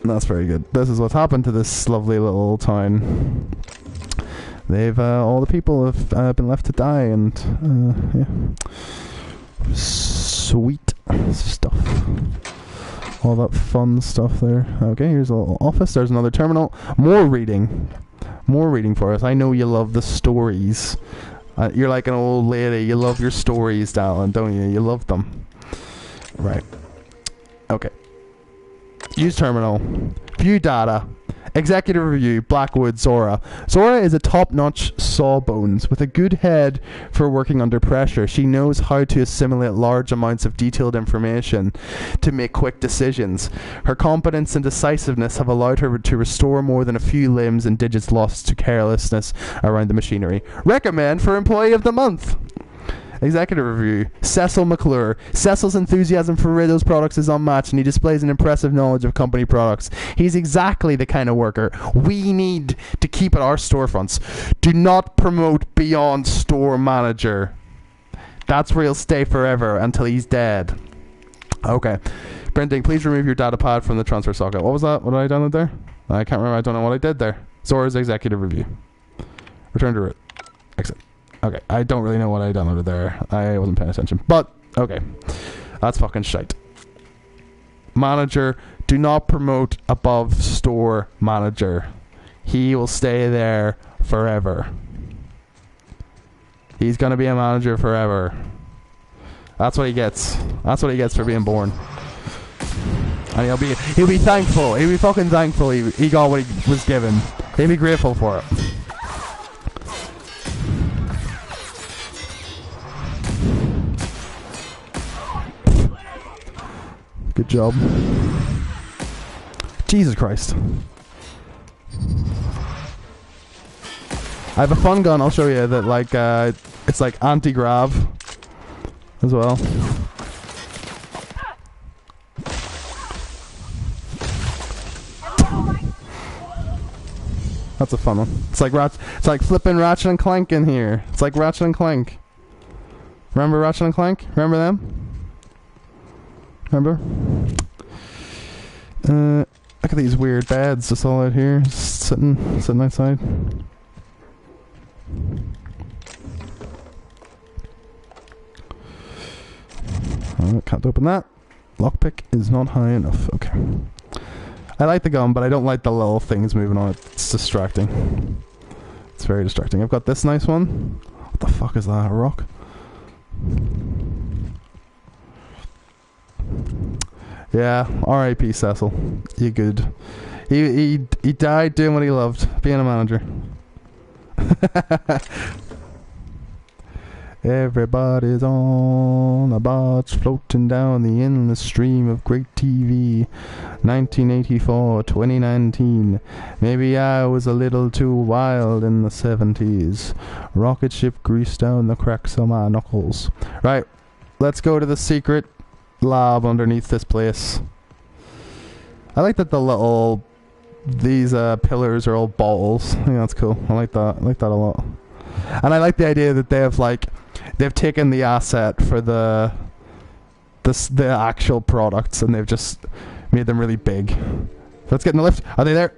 That's very good. This is what's happened to this lovely little town. They've all the people have been left to die, and yeah, sweet stuff. All that fun stuff there. Okay, here's a little office. There's another terminal. More reading for us. I know you love the stories. You're like an old lady. You love your stories, darling, don't you? You love them. Right. Okay. Use terminal. View data. Executive review. Blackwood, Zora. Zora is a top-notch sawbones with a good head for working under pressure. She knows how to assimilate large amounts of detailed information to make quick decisions. Her competence and decisiveness have allowed her to restore more than a few limbs and digits lost to carelessness around the machinery. Recommend for Employee of the Month. Executive review. Cecil McClure. Cecil's enthusiasm for Riddle's products is unmatched, and he displays an impressive knowledge of company products. He's exactly the kind of worker we need to keep at our storefronts. Do not promote beyond store manager. That's where he'll stay forever until he's dead. Okay. Printing, please remove your data pad from the transfer socket. What was that? What did I download there? I can't remember. I don't know what I did there. Zora's executive review. Return to root. Exit. Okay, I don't really know what I downloaded there. I wasn't paying attention. But, okay. That's fucking shite. Manager, do not promote above store manager. He will stay there forever. He's gonna be a manager forever. That's what he gets. That's what he gets for being born. And he'll be thankful. He'll be fucking thankful he got what he was given. He'll be grateful for it. Good job. Jesus Christ. I have a fun gun, I'll show you, that like, it's like anti-grav as well. That's a fun one. It's like flipping Ratchet and Clank in here. It's like Ratchet and Clank. Remember Ratchet and Clank? Remember them? Remember? Look at these weird beds just all out here, just sitting outside. Oh, can't open that. Lockpick is not high enough. Okay. I like the gun, but I don't like the little things moving on it. It's distracting. It's very distracting. I've got this nice one. What the fuck is that? A rock? Yeah, R.I.P. Cecil. You good. He died doing what he loved, being a manager. Everybody's on a barge floating down the endless stream of great TV. 1984, 2019. Maybe I was a little too wild in the 70s. Rocket ship greased down the cracks of my knuckles. Right, let's go to the secret lab underneath this place. I like that these pillars are all bottles. I think that's cool. I like that. I like that a lot. And I like the idea that they've taken the asset for the actual products and they've just made them really big. Let's get in the lift. Are they there?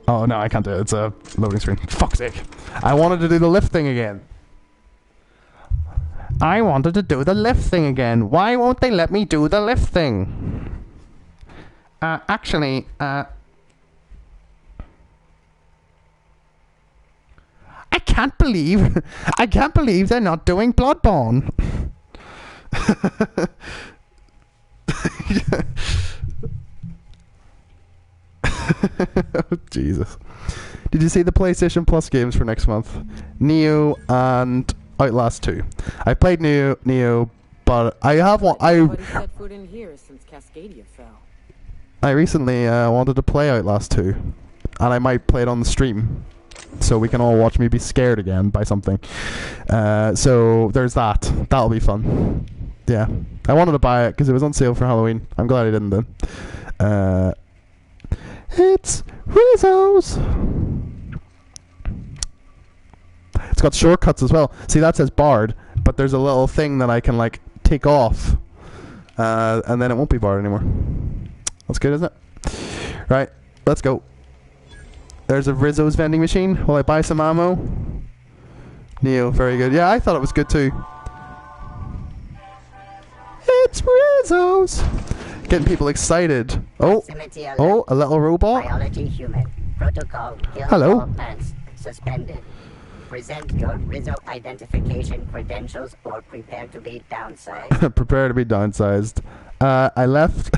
Oh no, I can't do it. It's a loading screen. Fuck's sake. I wanted to do the lift thing again. Why won't they let me do the lift thing? Actually, I can't believe they're not doing Bloodborne. Oh, Jesus. Did you see the PlayStation Plus games for next month? Neo and Outlast 2. I played Neo, but I have one. Nobody set foot in here since Cascadia fell. I recently wanted to play Outlast 2, and I might play it on the stream, so we can all watch me be scared again by something. So there's that. That'll be fun. Yeah, I wanted to buy it because it was on sale for Halloween. I'm glad I didn't then. It's Rizzo's. It's got shortcuts as well. See, that says barred, but there's a little thing that I can like take off, and then it won't be barred anymore. That's good, isn't it? Right, let's go. There's a Rizzo's vending machine. Will I buy some ammo? Neo, very good. Yeah, I thought it was good too. It's Rizzo's. Getting people excited. Oh, a little robot. Biology human. Protocol. Hello. Plants suspended. Present your Rizzo identification credentials or prepare to be downsized. Prepare to be downsized. I left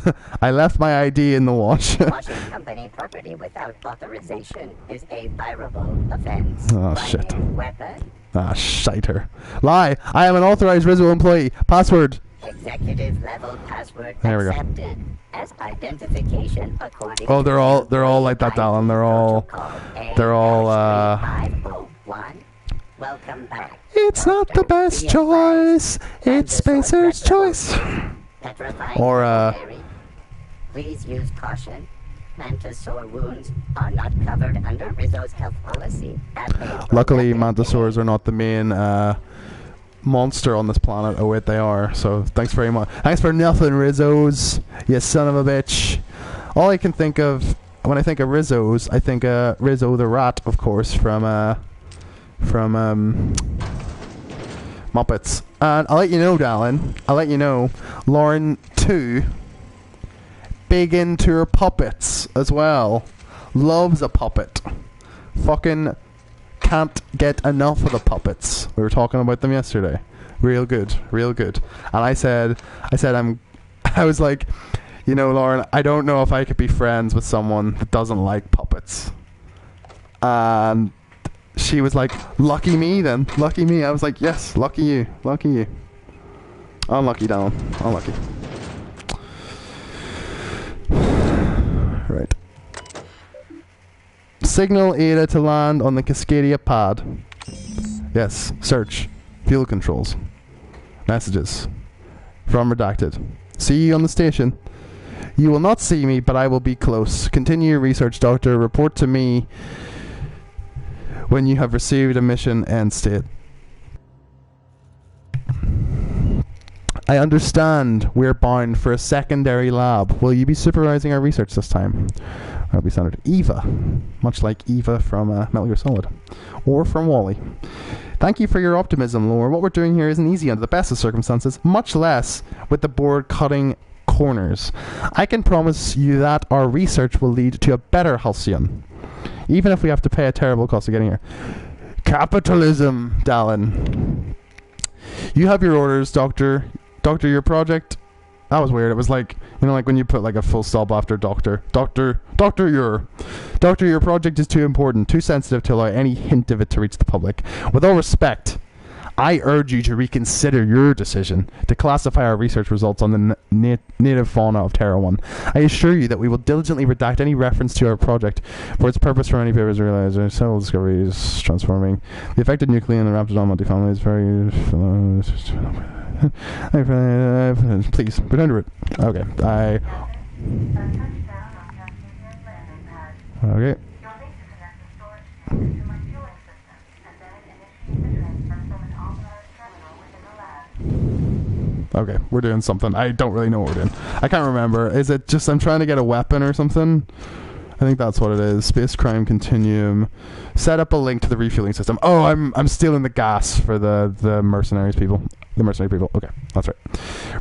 my ID in the wash. Washing company property without authorization is a fireable offense. Oh, shit. Weapon. Ah, shiter. Lie. I am an authorized Rizzo employee. Password. Executive level password there we go. accepted as identification according Oh, they're all like that, Dallin. They're all 501. Welcome back. It's not the best choice. It's Spacer's choice. Or please use caution. Mantisaur wounds are not covered under Rizzo's health policy. Luckily, mantisaurs are not the main monster on this planet. Oh wait, they are. So thanks very much. Thanks for nothing, Rizzos. You son of a bitch. All I can think of when I think of Rizzos, I think Rizzo the rat, of course, from Muppets. And I'll let you know, Dallin. I'll let you know. Lauren too. Big into her puppets as well. Loves a puppet. Fucking can't get enough of the puppets. We were talking about them yesterday. Real good, real good. And I was like, you know, Lauren, I don't know if I could be friends with someone that doesn't like puppets. And she was like, lucky me then. Lucky me. I was like, yes, lucky you. Lucky you. Unlucky, Dallin. Unlucky. Right. Signal Ada to land on the Cascadia pad. Yes. Search. Fuel controls. Messages. From redacted. See you on the station. You will not see me, but I will be close. Continue your research, Doctor. Report to me when you have received a mission end state. I understand we're bound for a secondary lab. Will you be supervising our research this time? I'll be Senator Eva, much like Eva from Metal Gear Solid, or from Wall-E. Thank you for your optimism, Laura. What we're doing here isn't easy under the best of circumstances, much less with the board cutting corners. I can promise you that our research will lead to a better Halcyon, even if we have to pay a terrible cost of getting here. Capitalism, Dallin. You have your orders, Doctor. Doctor, your project... That was weird. It was like, you know, like when you put like a full stop after Doctor. Doctor, your project is too important, too sensitive to allow any hint of it to reach the public. With all respect, I urge you to reconsider your decision to classify our research results on the native fauna of Terra 1. I assure you that we will diligently redact any reference to our project for its purpose from any papers realized. Several discoveries transforming the affected nuclei and the Raptidon multifamily is very... Please, return to it. Okay, Okay. Okay, we're doing something. I don't really know what we're doing. I can't remember. Is it just I'm trying to get a weapon or something? I think that's what it is. Space crime continuum. Set up a link to the refueling system. Oh, I'm stealing the gas for the mercenaries people. The mercenary people. Okay, that's right.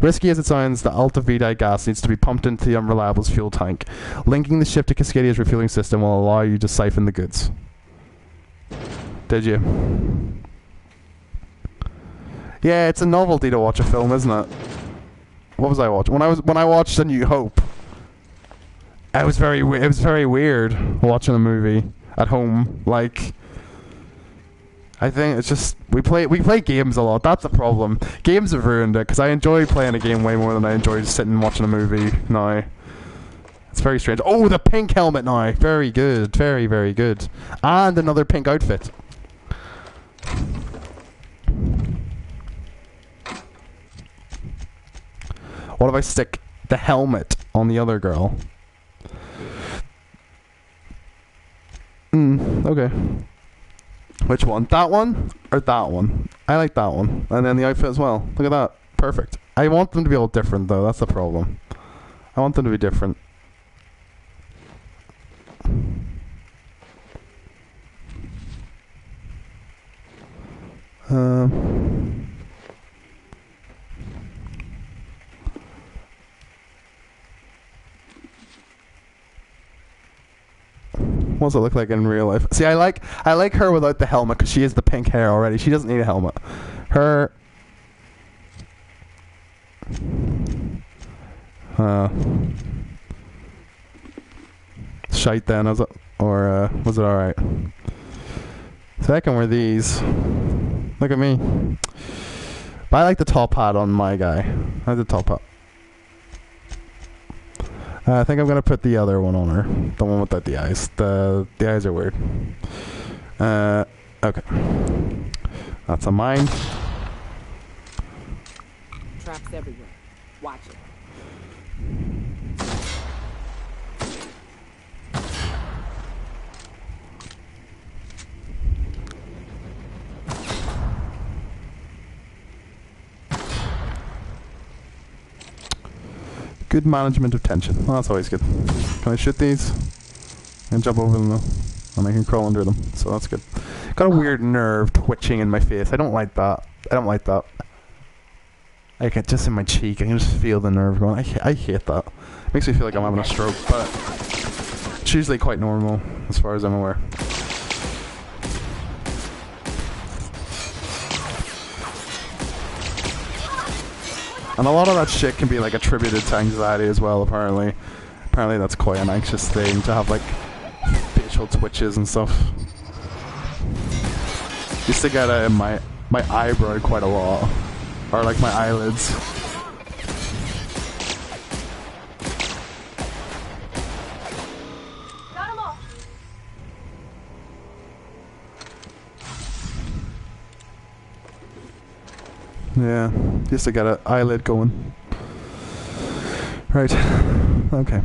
Risky as it sounds, the Alta Vitae gas needs to be pumped into the Unreliable's fuel tank. Linking the ship to Cascadia's refueling system will allow you to siphon the goods. Did you? Yeah, it's a novelty to watch a film, isn't it? What was I watching? When I watched A New Hope, it was very weird watching a movie at home. Like, I think it's just we play games a lot. That's the problem. Games have ruined it because I enjoy playing a game way more than I enjoy sitting and watching a movie now. It's very strange. Oh, the pink helmet now. Very good. Very, very good. And another pink outfit. What if I stick the helmet on the other girl? Okay. Which one? That one or that one? I like that one. And then the outfit as well. Look at that. Perfect. I want them to be all different though. That's the problem. I want them to be different. What does it look like in real life? See, I like her without the helmet because she has the pink hair already. She doesn't need a helmet. Her. Shite then, is it? Or was it alright? So I can wear these. Look at me. But I like the top hat on my guy. I like the top hat. I think I'm going to put the other one on her. The one without the eyes. The eyes are weird. Okay. That's a mine. Traps everywhere. Watch it. Good management of tension. Well, that's always good. Can I shoot these? And jump over them though. And I can crawl under them. So that's good. Got a weird nerve twitching in my face. I don't like that. I don't like that. I get just in my cheek. I can just feel the nerve going. I hate that. It makes me feel like I'm having a stroke. But it's usually quite normal as far as I'm aware. And a lot of that shit can be like attributed to anxiety as well, apparently. Apparently that's quite an anxious thing to have like facial twitches and stuff. Used to get it in my eyebrow quite a lot. Or like my eyelids. Got 'em all. Yeah, just to get an eyelid going. Right, okay.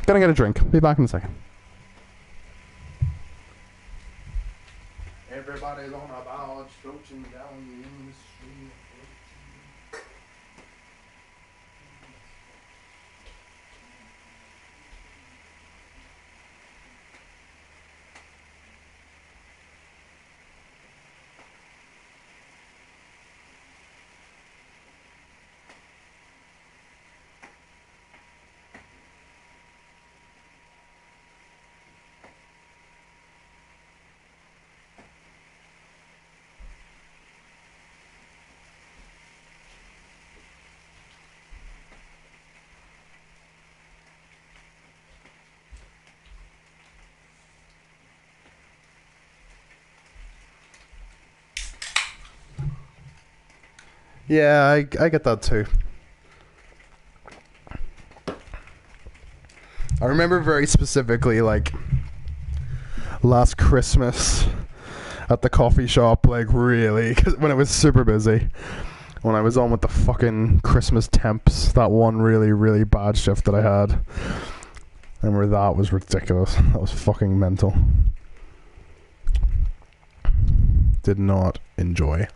Gonna get a drink. Be back in a second. Everybody's on a barge, floating down the street. Yeah, I get that too. I remember very specifically, like, last Christmas at the coffee shop, like, really, 'cause when it was super busy. when I was on with the fucking Christmas temps, that one really, really bad shift that I had. I remember that was ridiculous. That was fucking mental. Did not enjoy.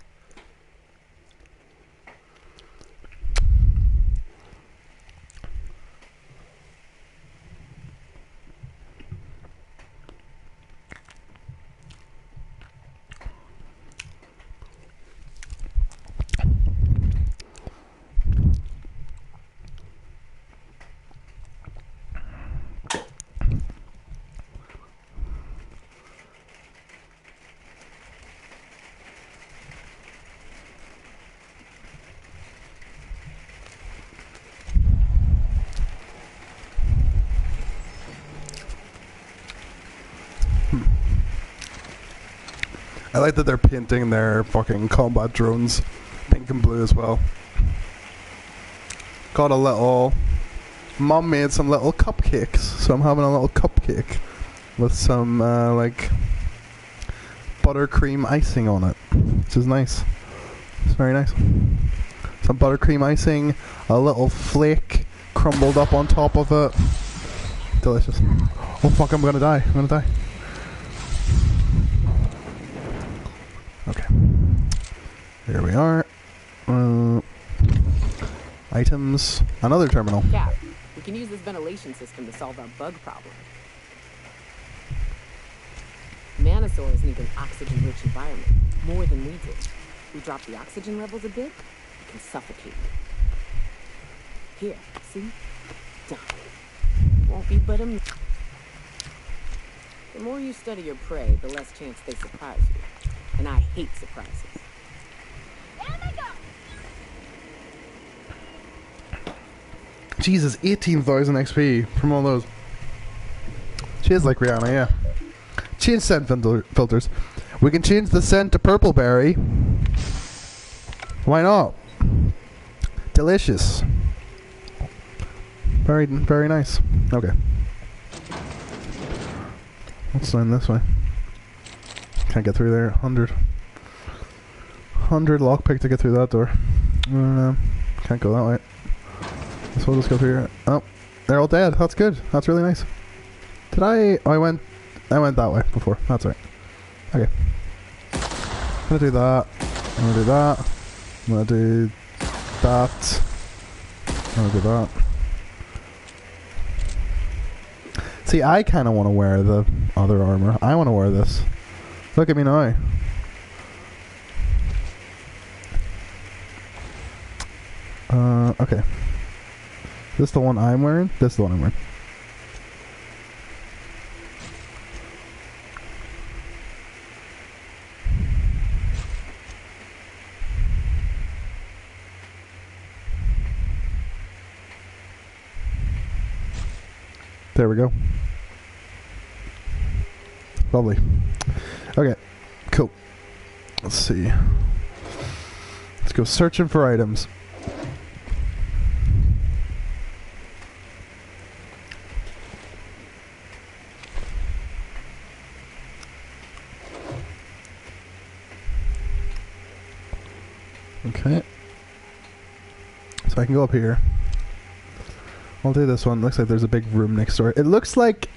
I like that they're painting their fucking combat drones pink and blue as well. Got a little... Mom made some little cupcakes, so I'm having a little cupcake with some, like, buttercream icing on it, which is nice. It's very nice. Some buttercream icing, a little flake crumbled up on top of it. Delicious. Oh fuck, I'm gonna die. I'm gonna die. Okay. Here we are. Items. Another terminal. Cap, we can use this ventilation system to solve our bug problem. Manosaurs need an oxygen-rich environment, more than we do. We drop the oxygen levels a bit, we can suffocate them. Here, see? Done. Won't be but a... The more you study your prey, the less chance they surprise you. And I hate surprises. There they go! Jesus, 18,000 XP from all those. She is like Rihanna, yeah. Change scent filters. We can change the scent to purpleberry. Why not? Delicious. Very, very nice. Okay. Let's sign this way. Can't get through there. 100 lockpick to get through that door. Can't go that way. So we'll just go through here. Oh, they're all dead. That's good. That's really nice. Did I... Oh, I went that way before. That's right. Okay. I'm gonna do that. I'm gonna do that. I'm gonna do that. I'm gonna do that. See, I kind of want to wear the other armor. I want to wear this. Look at me now. Okay. This the one I'm wearing? This is the one I'm wearing. There we go. Lovely. Okay, cool. Let's see. Let's go searching for items. Okay. So I can go up here. I'll do this one. Looks like there's a big room next door. It looks like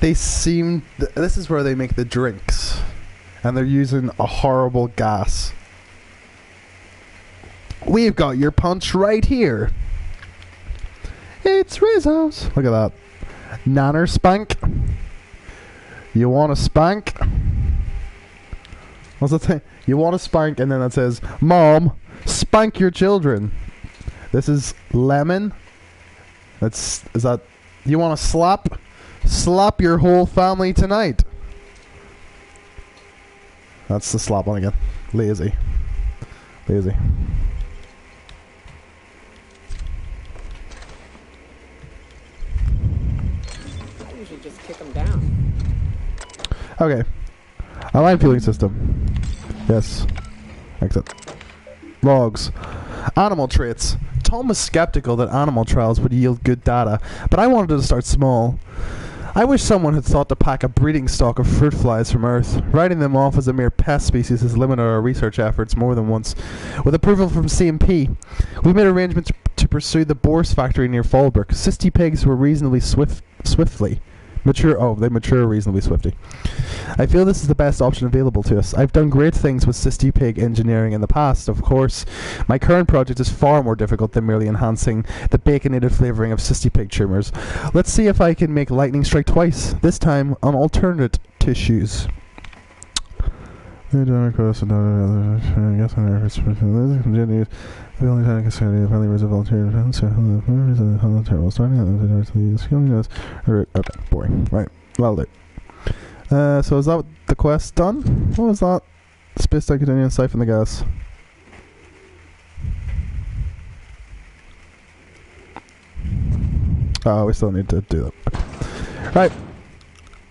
they seem... this is where they make the drinks. And they're using a horrible gas. We've got your punch right here. It's Rizzo's. Look at that. Nanner spank. You want a spank? What's the thing? You want a spank, and then it says, Mom, spank your children. This is lemon. Is that... You want to slap? Slap your whole family tonight. That's the slap one again. Lazy. Lazy. I usually just kick them down. Okay. Align fueling system. Yes. Exit. Logs. Animal traits. Tom was skeptical that animal trials would yield good data, but I wanted to start small. I wish someone had thought to pack a breeding stock of fruit flies from Earth. Writing them off as a mere pest species has limited our research efforts more than once. With approval from CMP, we made arrangements to pursue the Bourse factory near Fallbrook. Cysty pigs were reasonably swiftly mature. Oh, they mature reasonably swiftly. I feel this is the best option available to us. I've done great things with cysty pig engineering in the past, of course. My current project is far more difficult than merely enhancing the baconated flavouring of cysty pig tumours. Let's see if I can make lightning strike twice, this time on alternate tissues. The only time I can say the finally was a volunteer okay, boring. Right. Well do. So is that the quest done? What was that? Space tank continuing siphon the gas. Oh, we still need to do that. Okay. Right.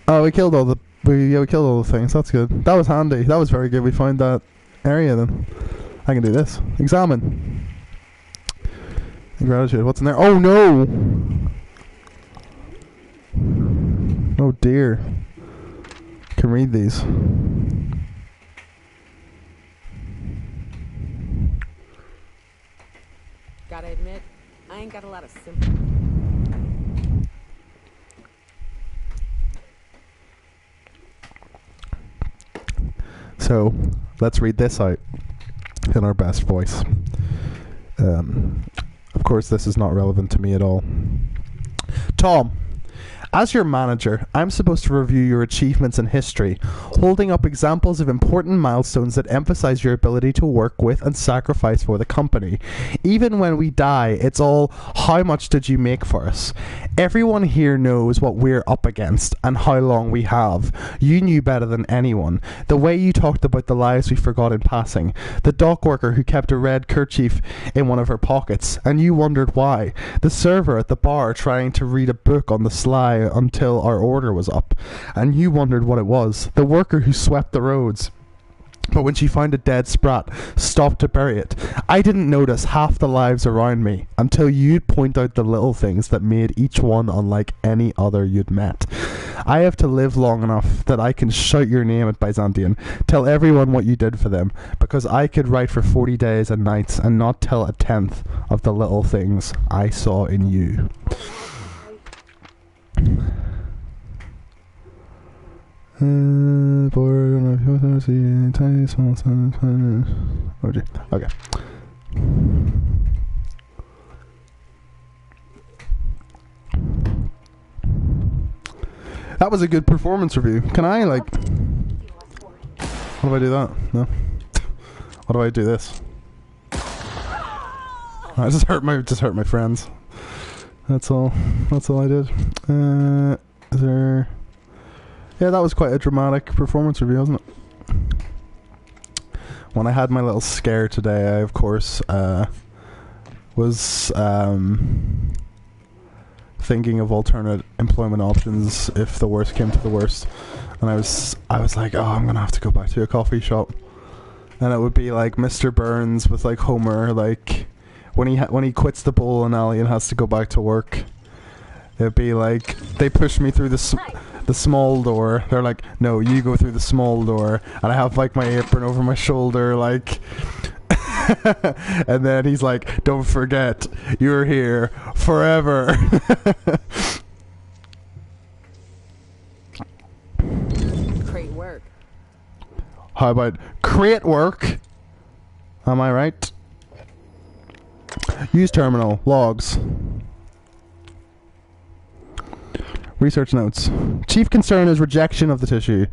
Oh, we killed all the we killed all the things. That's good. That was handy. That was very good. We found that area then. I can do this. Examine. Gratitude. What's in there? Oh no! Oh dear. Can read these. Gotta admit, I ain't got a lot of sympathy. So, let's read this out in our best voice. Of course, this is not relevant to me at all. Tom, as your manager, I'm supposed to review your achievements in history, holding up examples of important milestones that emphasize your ability to work with and sacrifice for the company. Even when we die, it's all, how much did you make for us? Everyone here knows what we're up against and how long we have. You knew better than anyone. The way you talked about the lives we forgot in passing. The dock worker who kept a red kerchief in one of her pockets, and you wondered why. The server at the bar trying to read a book on the sly until our order was up, and you wondered what it was. The worker who swept the roads, but when she found a dead sprat, stopped to bury it. I didn't notice half the lives around me until you'd point out the little things that made each one unlike any other you'd met. I have to live long enough that I can shout your name at Byzantium, tell everyone what you did for them, because I could write for 40 days and nights and not tell a tenth of the little things I saw in you. Okay. That was a good performance review. Can I, like... How do I do that? No? How do I do this? I just hurt my friends. That's all I did. Is there... Yeah, that was quite a dramatic performance review, wasn't it? When I had my little scare today, I, of course, was thinking of alternate employment options if the worst came to the worst. And I was like, oh, I'm going to have to go back to a coffee shop. And it would be like Mr. Burns with, like, Homer, like, when he quits the bowling alley and has to go back to work. It'd be like, they push me through the small door. They're like, no, you go through the small door. And I have, like, my apron over my shoulder, like... And then he's like, don't forget, you're here forever. Great work. How about create work? Am I right? Use terminal. Logs. Research notes. Chief concern is rejection of the tissue.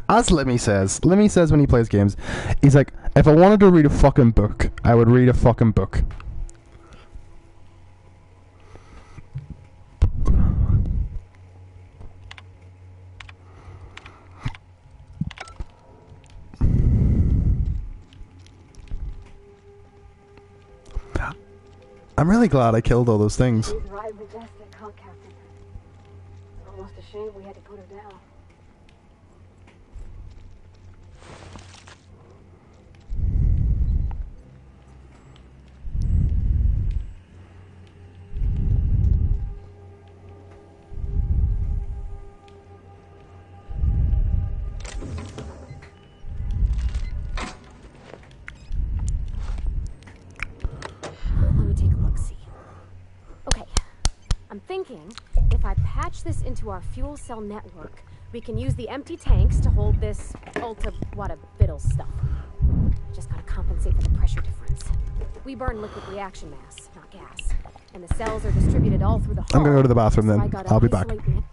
As Lemmy says when he plays games, he's like, if I wanted to read a fucking book, I would read a fucking book. I'm really glad I killed all those things. She's right majestic, huh, Captain? Almost a shame we had to put her down. thinking if I patch this into our fuel cell network, we can use the empty tanks to hold this ultra what a biddle stuff. Just gotta compensate for the pressure difference. We burn liquid reaction mass, not gas. And the cells are distributed all through the hull. I'm gonna go to the bathroom so then. I gotta I'll be back. isolate the-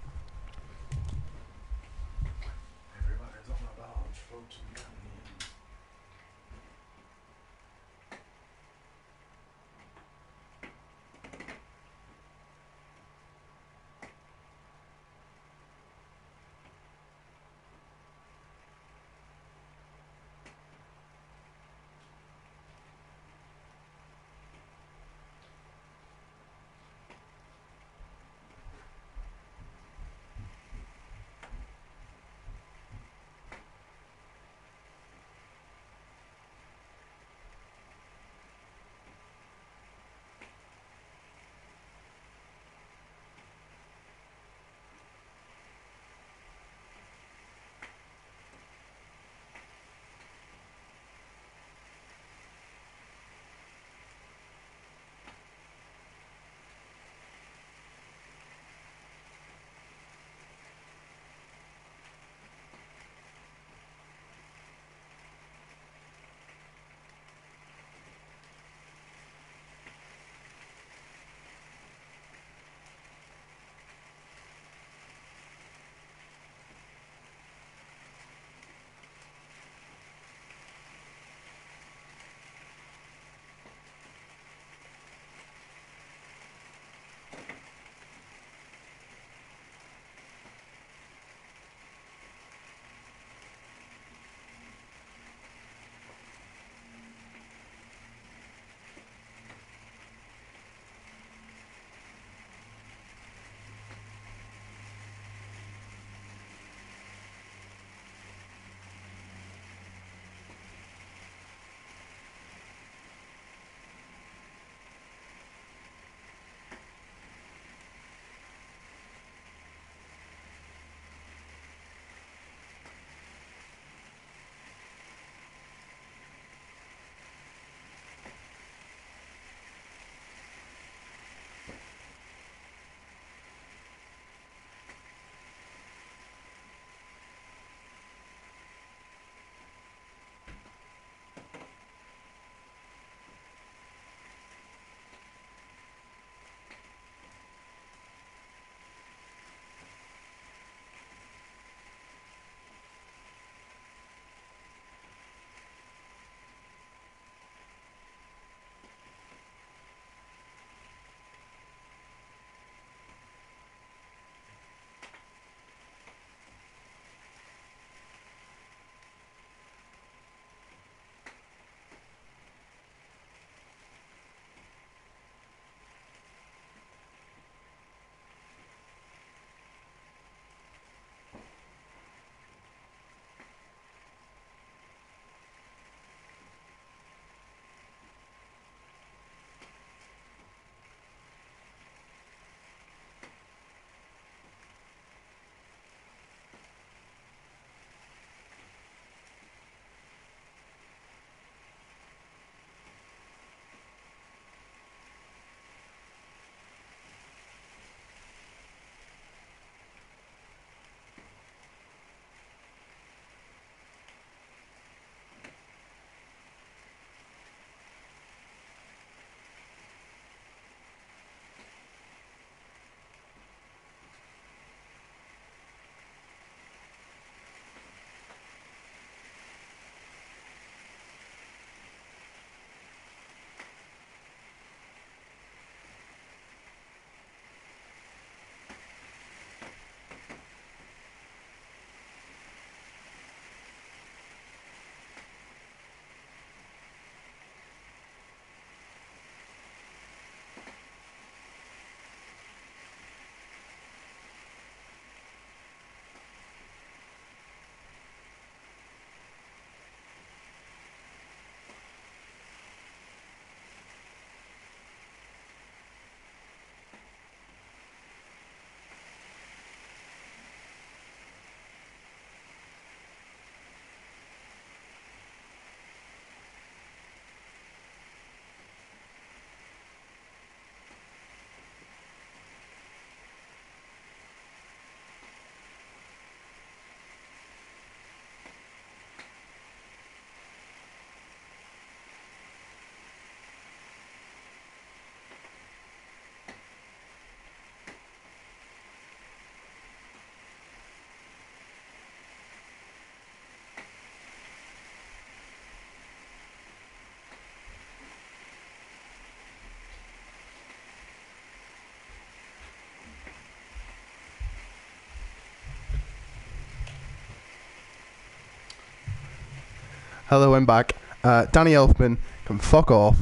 Hello, I'm back. Danny Elfman can fuck off.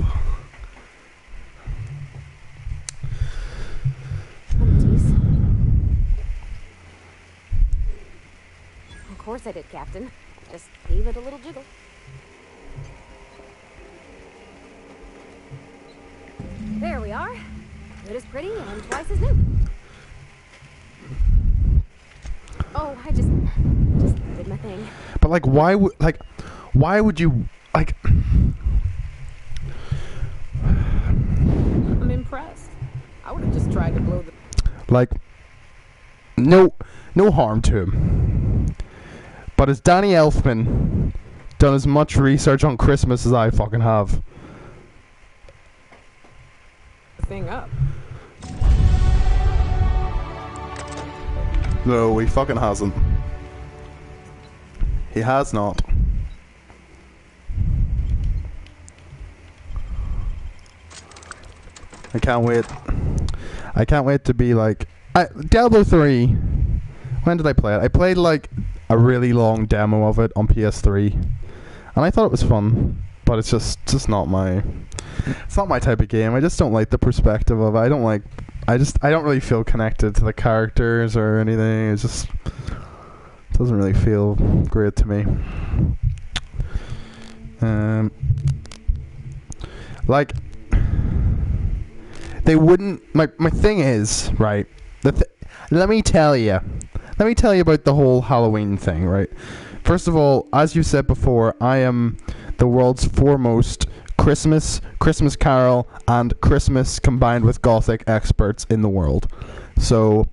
Of course I did, Captain. Just gave it a little jiggle. There we are. Good as pretty and twice as new. Oh, I just did my thing. But like, why would you like? I'm impressed. I would have just tried to blow the... Like, no harm to him. But has Danny Elfman done as much research on Christmas as I fucking have? thing up. No, he fucking hasn't. He has not. I can't wait. I can't wait to be like... Diablo 3. When did I play it? I played like a really long demo of it on PS3. And I thought it was fun. But it's just not my... It's not my type of game. I just don't like the perspective of it. I don't really feel connected to the characters or anything. It just doesn't really feel great to me. Like, they wouldn't... My thing is, right, let me tell you about the whole Halloween thing, right? First of all, as you said before, I am the world's foremost Christmas Carol, and Christmas combined with Gothic experts in the world. So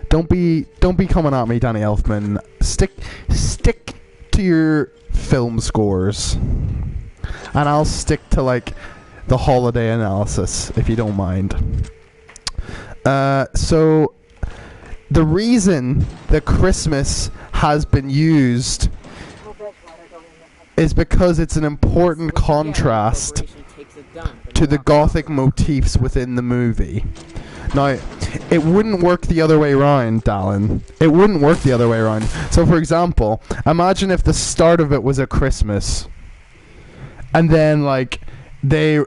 don't be coming at me, Danny Elfman. Stick to your film scores, and I'll stick to like the holiday analysis if you don't mind. So the reason that Christmas has been used is because it's an important contrast to the Gothic motifs within the movie. Now, it wouldn't work the other way around, Dallin. It wouldn't work the other way around. So, for example, imagine if the start of it was at Christmas, and then, like, the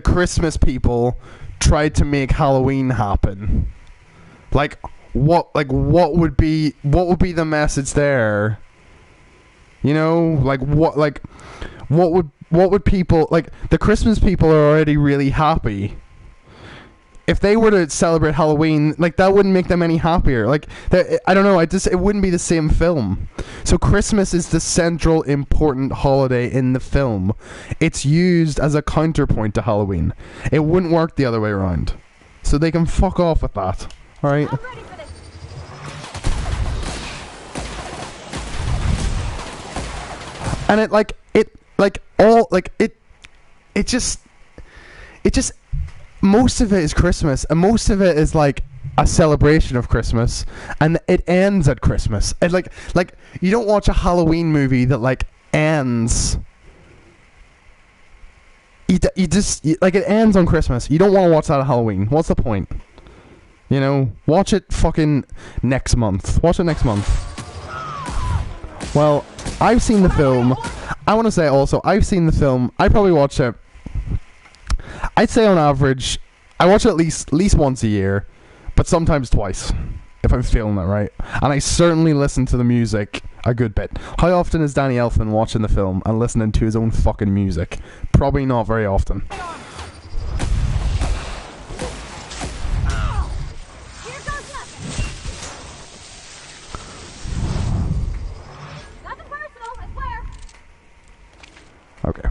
Christmas people tried to make Halloween happen. What would be the message there? You know, what would people, like, the Christmas people are already really happy. If they were to celebrate Halloween, like, that wouldn't make them any happier. Like, I don't know, it wouldn't be the same film. So Christmas is the central important holiday in the film. It's used as a counterpoint to Halloween. It wouldn't work the other way around. So they can fuck off with that. Alright? And it just most of it is Christmas, and most of it is like a celebration of Christmas, and it ends at Christmas. And like you don't watch a Halloween movie that like ends. You just it ends on Christmas. You don't want to watch that at Halloween. What's the point? You know, watch it fucking next month. Watch it next month. Well, I've seen the film. I want to say also, I've seen the film. I probably watch it. I'd say on average, I watch it at least once a year, but sometimes twice, if I'm feeling it right. And I certainly listen to the music a good bit. How often is Danny Elfman watching the film and listening to his own fucking music? Probably not very often. Okay.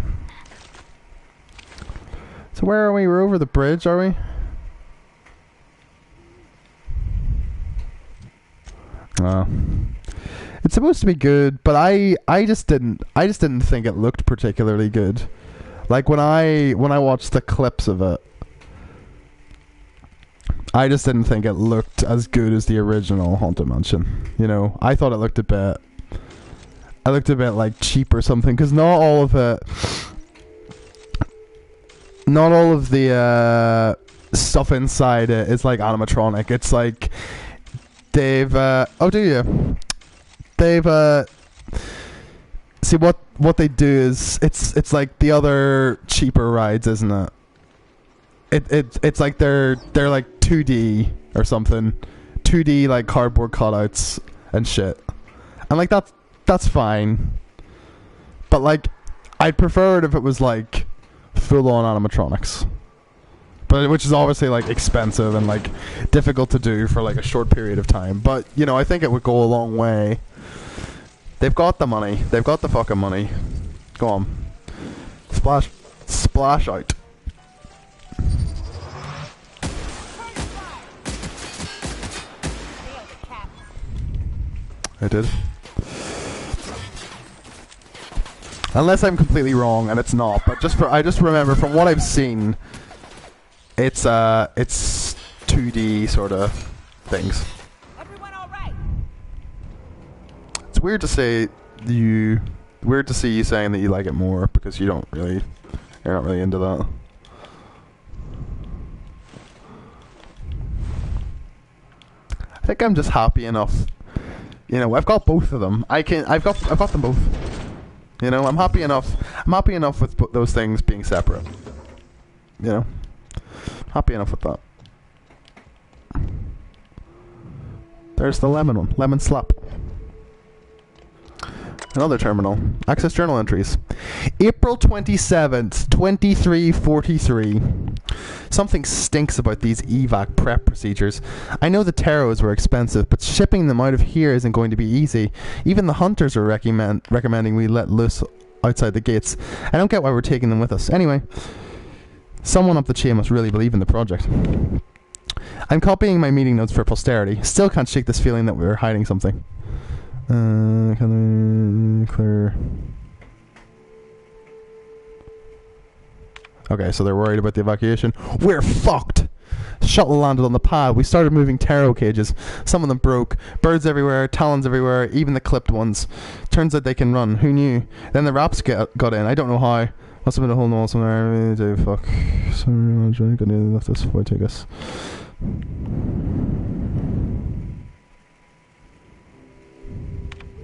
So where are we? We're over the bridge, are we? It's supposed to be good, but I just didn't think it looked particularly good. Like when I watched the clips of it, I just didn't think it looked as good as the original Haunted Mansion. You know, I thought it looked a bit like cheap or something, because not all of the stuff inside it is like animatronic. It's like they've See what they do is it's like the other cheaper rides, isn't it? It's like they're like 2D or something, 2D like cardboard cutouts and shit, and like that's fine, but like I'd prefer it if it was like full on animatronics, but which is obviously like expensive and like difficult to do for like a short period of time. But you know, I think it would go a long way. They've got the money. They've got the fucking money. Go on. Splash out. I did. Unless I'm completely wrong and it's not, but I just remember from what I've seen, it's 2D sort of things. It's weird to say weird to see you saying that you like it more because you're not really into that. I think I'm just happy enough. You know, I've got both of them. I've got them both. You know, I'm happy enough with those things being separate. You know, happy enough with that. There's the lemon one, lemon slap. Another terminal. Access journal entries. April 27th, 2343. Something stinks about these evac prep procedures. I know the taros were expensive, but shipping them out of here isn't going to be easy. Even the hunters are recommending we let loose outside the gates. I don't get why we're taking them with us. Anyway, someone up the chain must really believe in the project. I'm copying my meeting notes for posterity. Still can't shake this feeling that we were hiding something. Can we clear? Okay, so they're worried about the evacuation. We're fucked! Shuttle landed on the pad. We started moving taro cages. Some of them broke. Birds everywhere, talons everywhere, even the clipped ones. Turns out they can run. Who knew? Then the raps got in. I don't know how. Must have been a hole in the wall somewhere. Fuck. Sorry, gonna let this boy take us.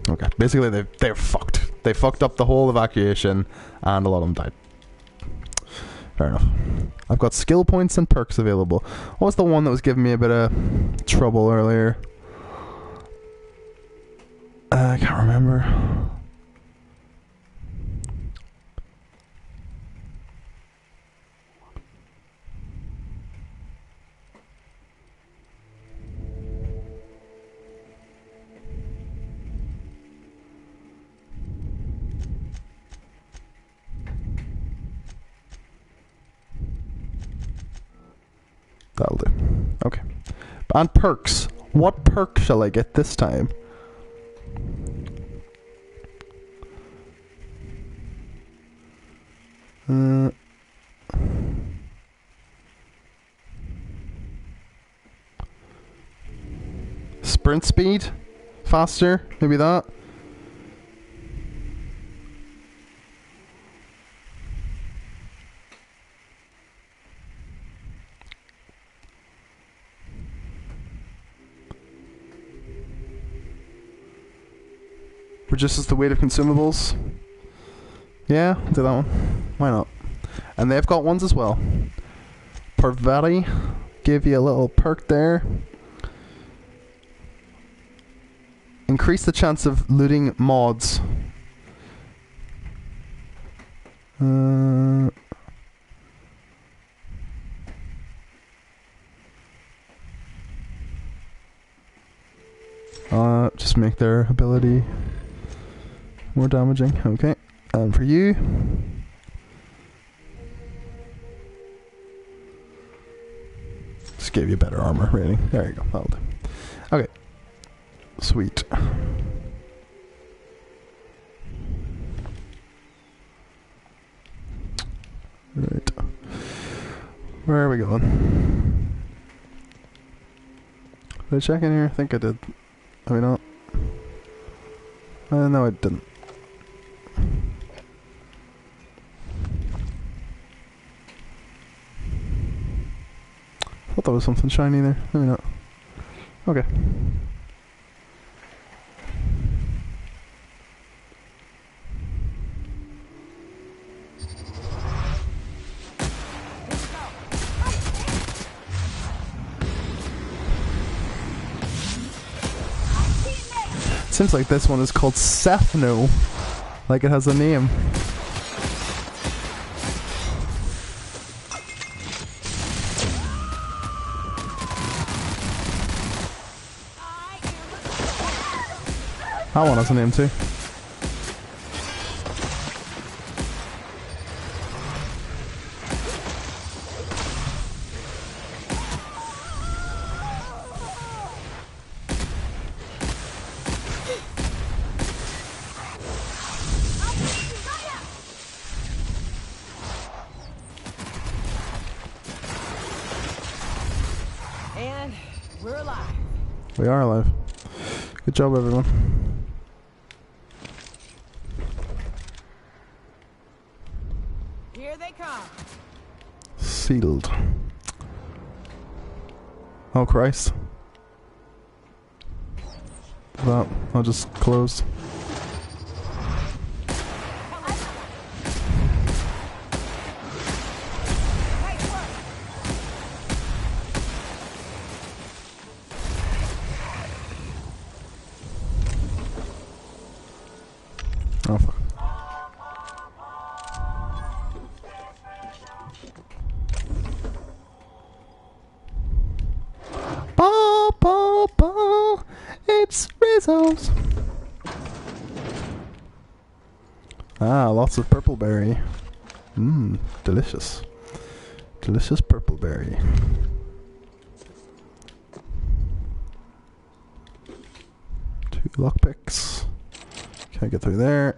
Okay, basically they're fucked. They fucked up the whole evacuation, and a lot of them died. Fair enough. I've got skill points and perks available. What was the one that was giving me a bit of trouble earlier? I can't remember. That'll do. Okay. And perks. What perk shall I get this time? Sprint speed? Faster? Maybe that? Reduces the weight of consumables. Yeah, do that one. Why not? And they've got ones as well. Parvati, give you a little perk there. Increase the chance of looting mods. Just make their ability more damaging. Okay. And for you, just gave you better armor rating. There you go. That'll do. Okay. Sweet. Right. Where are we going? Did I check in here? I think I did. Are we not? No, I didn't. Thought there was something shiny there. Maybe not. Okay. Seems like this one is called Sethno, like it has a name. That one has a name too. And we're alive. We are alive. Good job, everyone. Here they come. Sealed. Oh Christ. That I just closed. Oh fuck. Ba ba ba, it's Rizzo's. Ah, lots of purple berry. Mmm, delicious. Delicious purple berry. Two lockpicks. Can't get through there.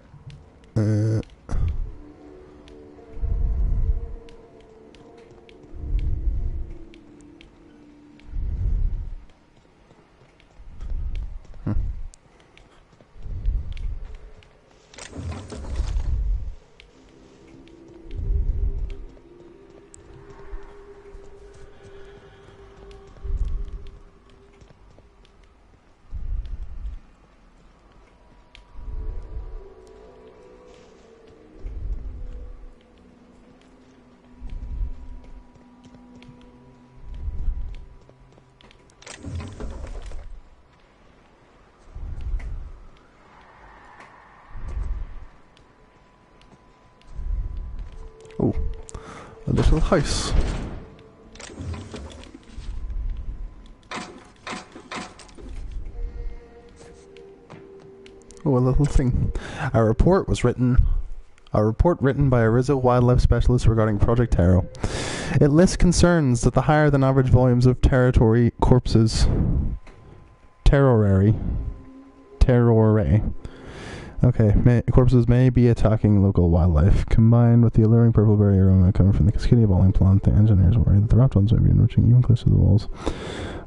Oh, a little house. Oh, a little thing. A report written by a Rizzo wildlife specialist regarding Project Terror. It lists concerns that the higher than average volumes of terrorary corpses may be attacking local wildlife. Combined with the alluring purple berry aroma coming from the skinny balling plant, the engineers worry that the raptons may be enriching even closer to the walls.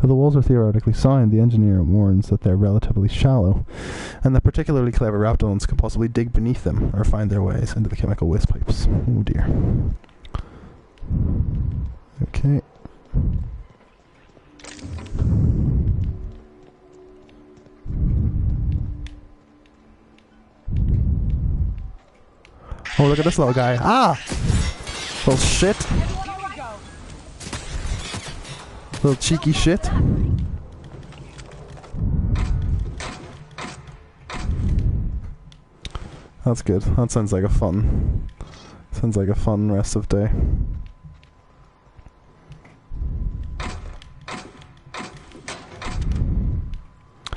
Though the walls are theoretically sound, the engineer warns that they're relatively shallow, and that particularly clever raptons could possibly dig beneath them or find their ways into the chemical waste pipes. Oh dear. Okay. Oh, look at this little guy. Ah! Little shit. Little cheeky shit. That's good. That sounds like a fun rest of day.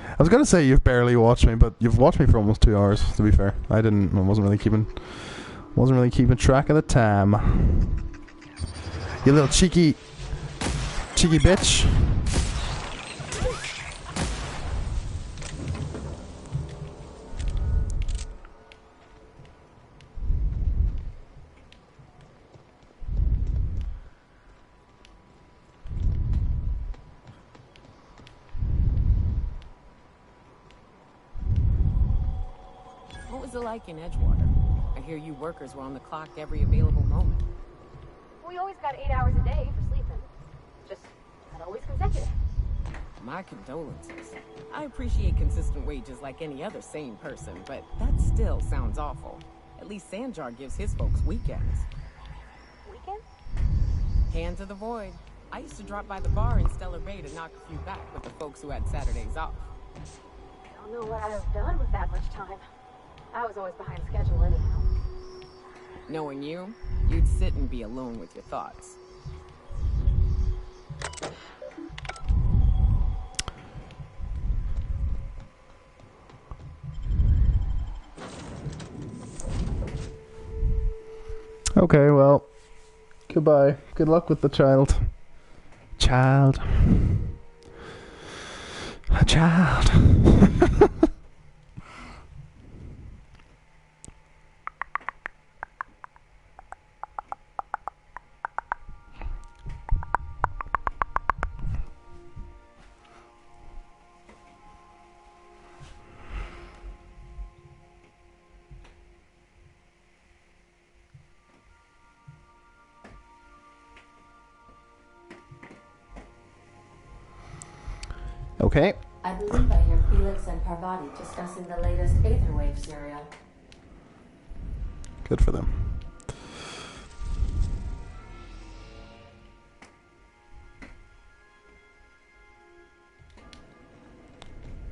I was gonna say you've barely watched me, but you've watched me for almost 2 hours, to be fair. I wasn't really keeping track of the time. You little cheeky bitch. What was it like in Edgewater? I hear you workers were on the clock every available moment. We always got 8 hours a day for sleeping. Just not always consecutive. My condolences. I appreciate consistent wages like any other sane person, but that still sounds awful. At least Sanjar gives his folks weekends. Weekend? Hand to the void. I used to drop by the bar in Stellar Bay to knock a few back with the folks who had Saturdays off. don't know what I'd have done with that much time. I was always behind schedule anyhow. Knowing you, you'd sit and be alone with your thoughts. Okay, well, goodbye. Good luck with the child. Child. A child. Okay. I believe I hear Felix and Parvati discussing the latest Aetherwave serial. Good for them.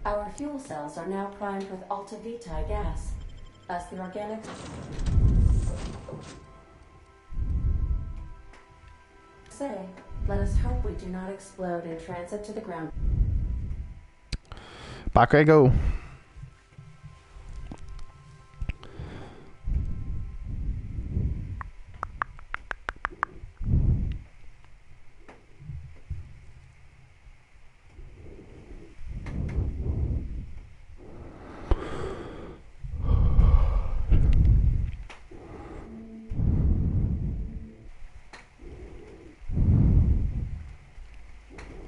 Our fuel cells are now primed with Alta Vitae gas. As the organic... say, let us hope we do not explode in transit to the ground. Back I go.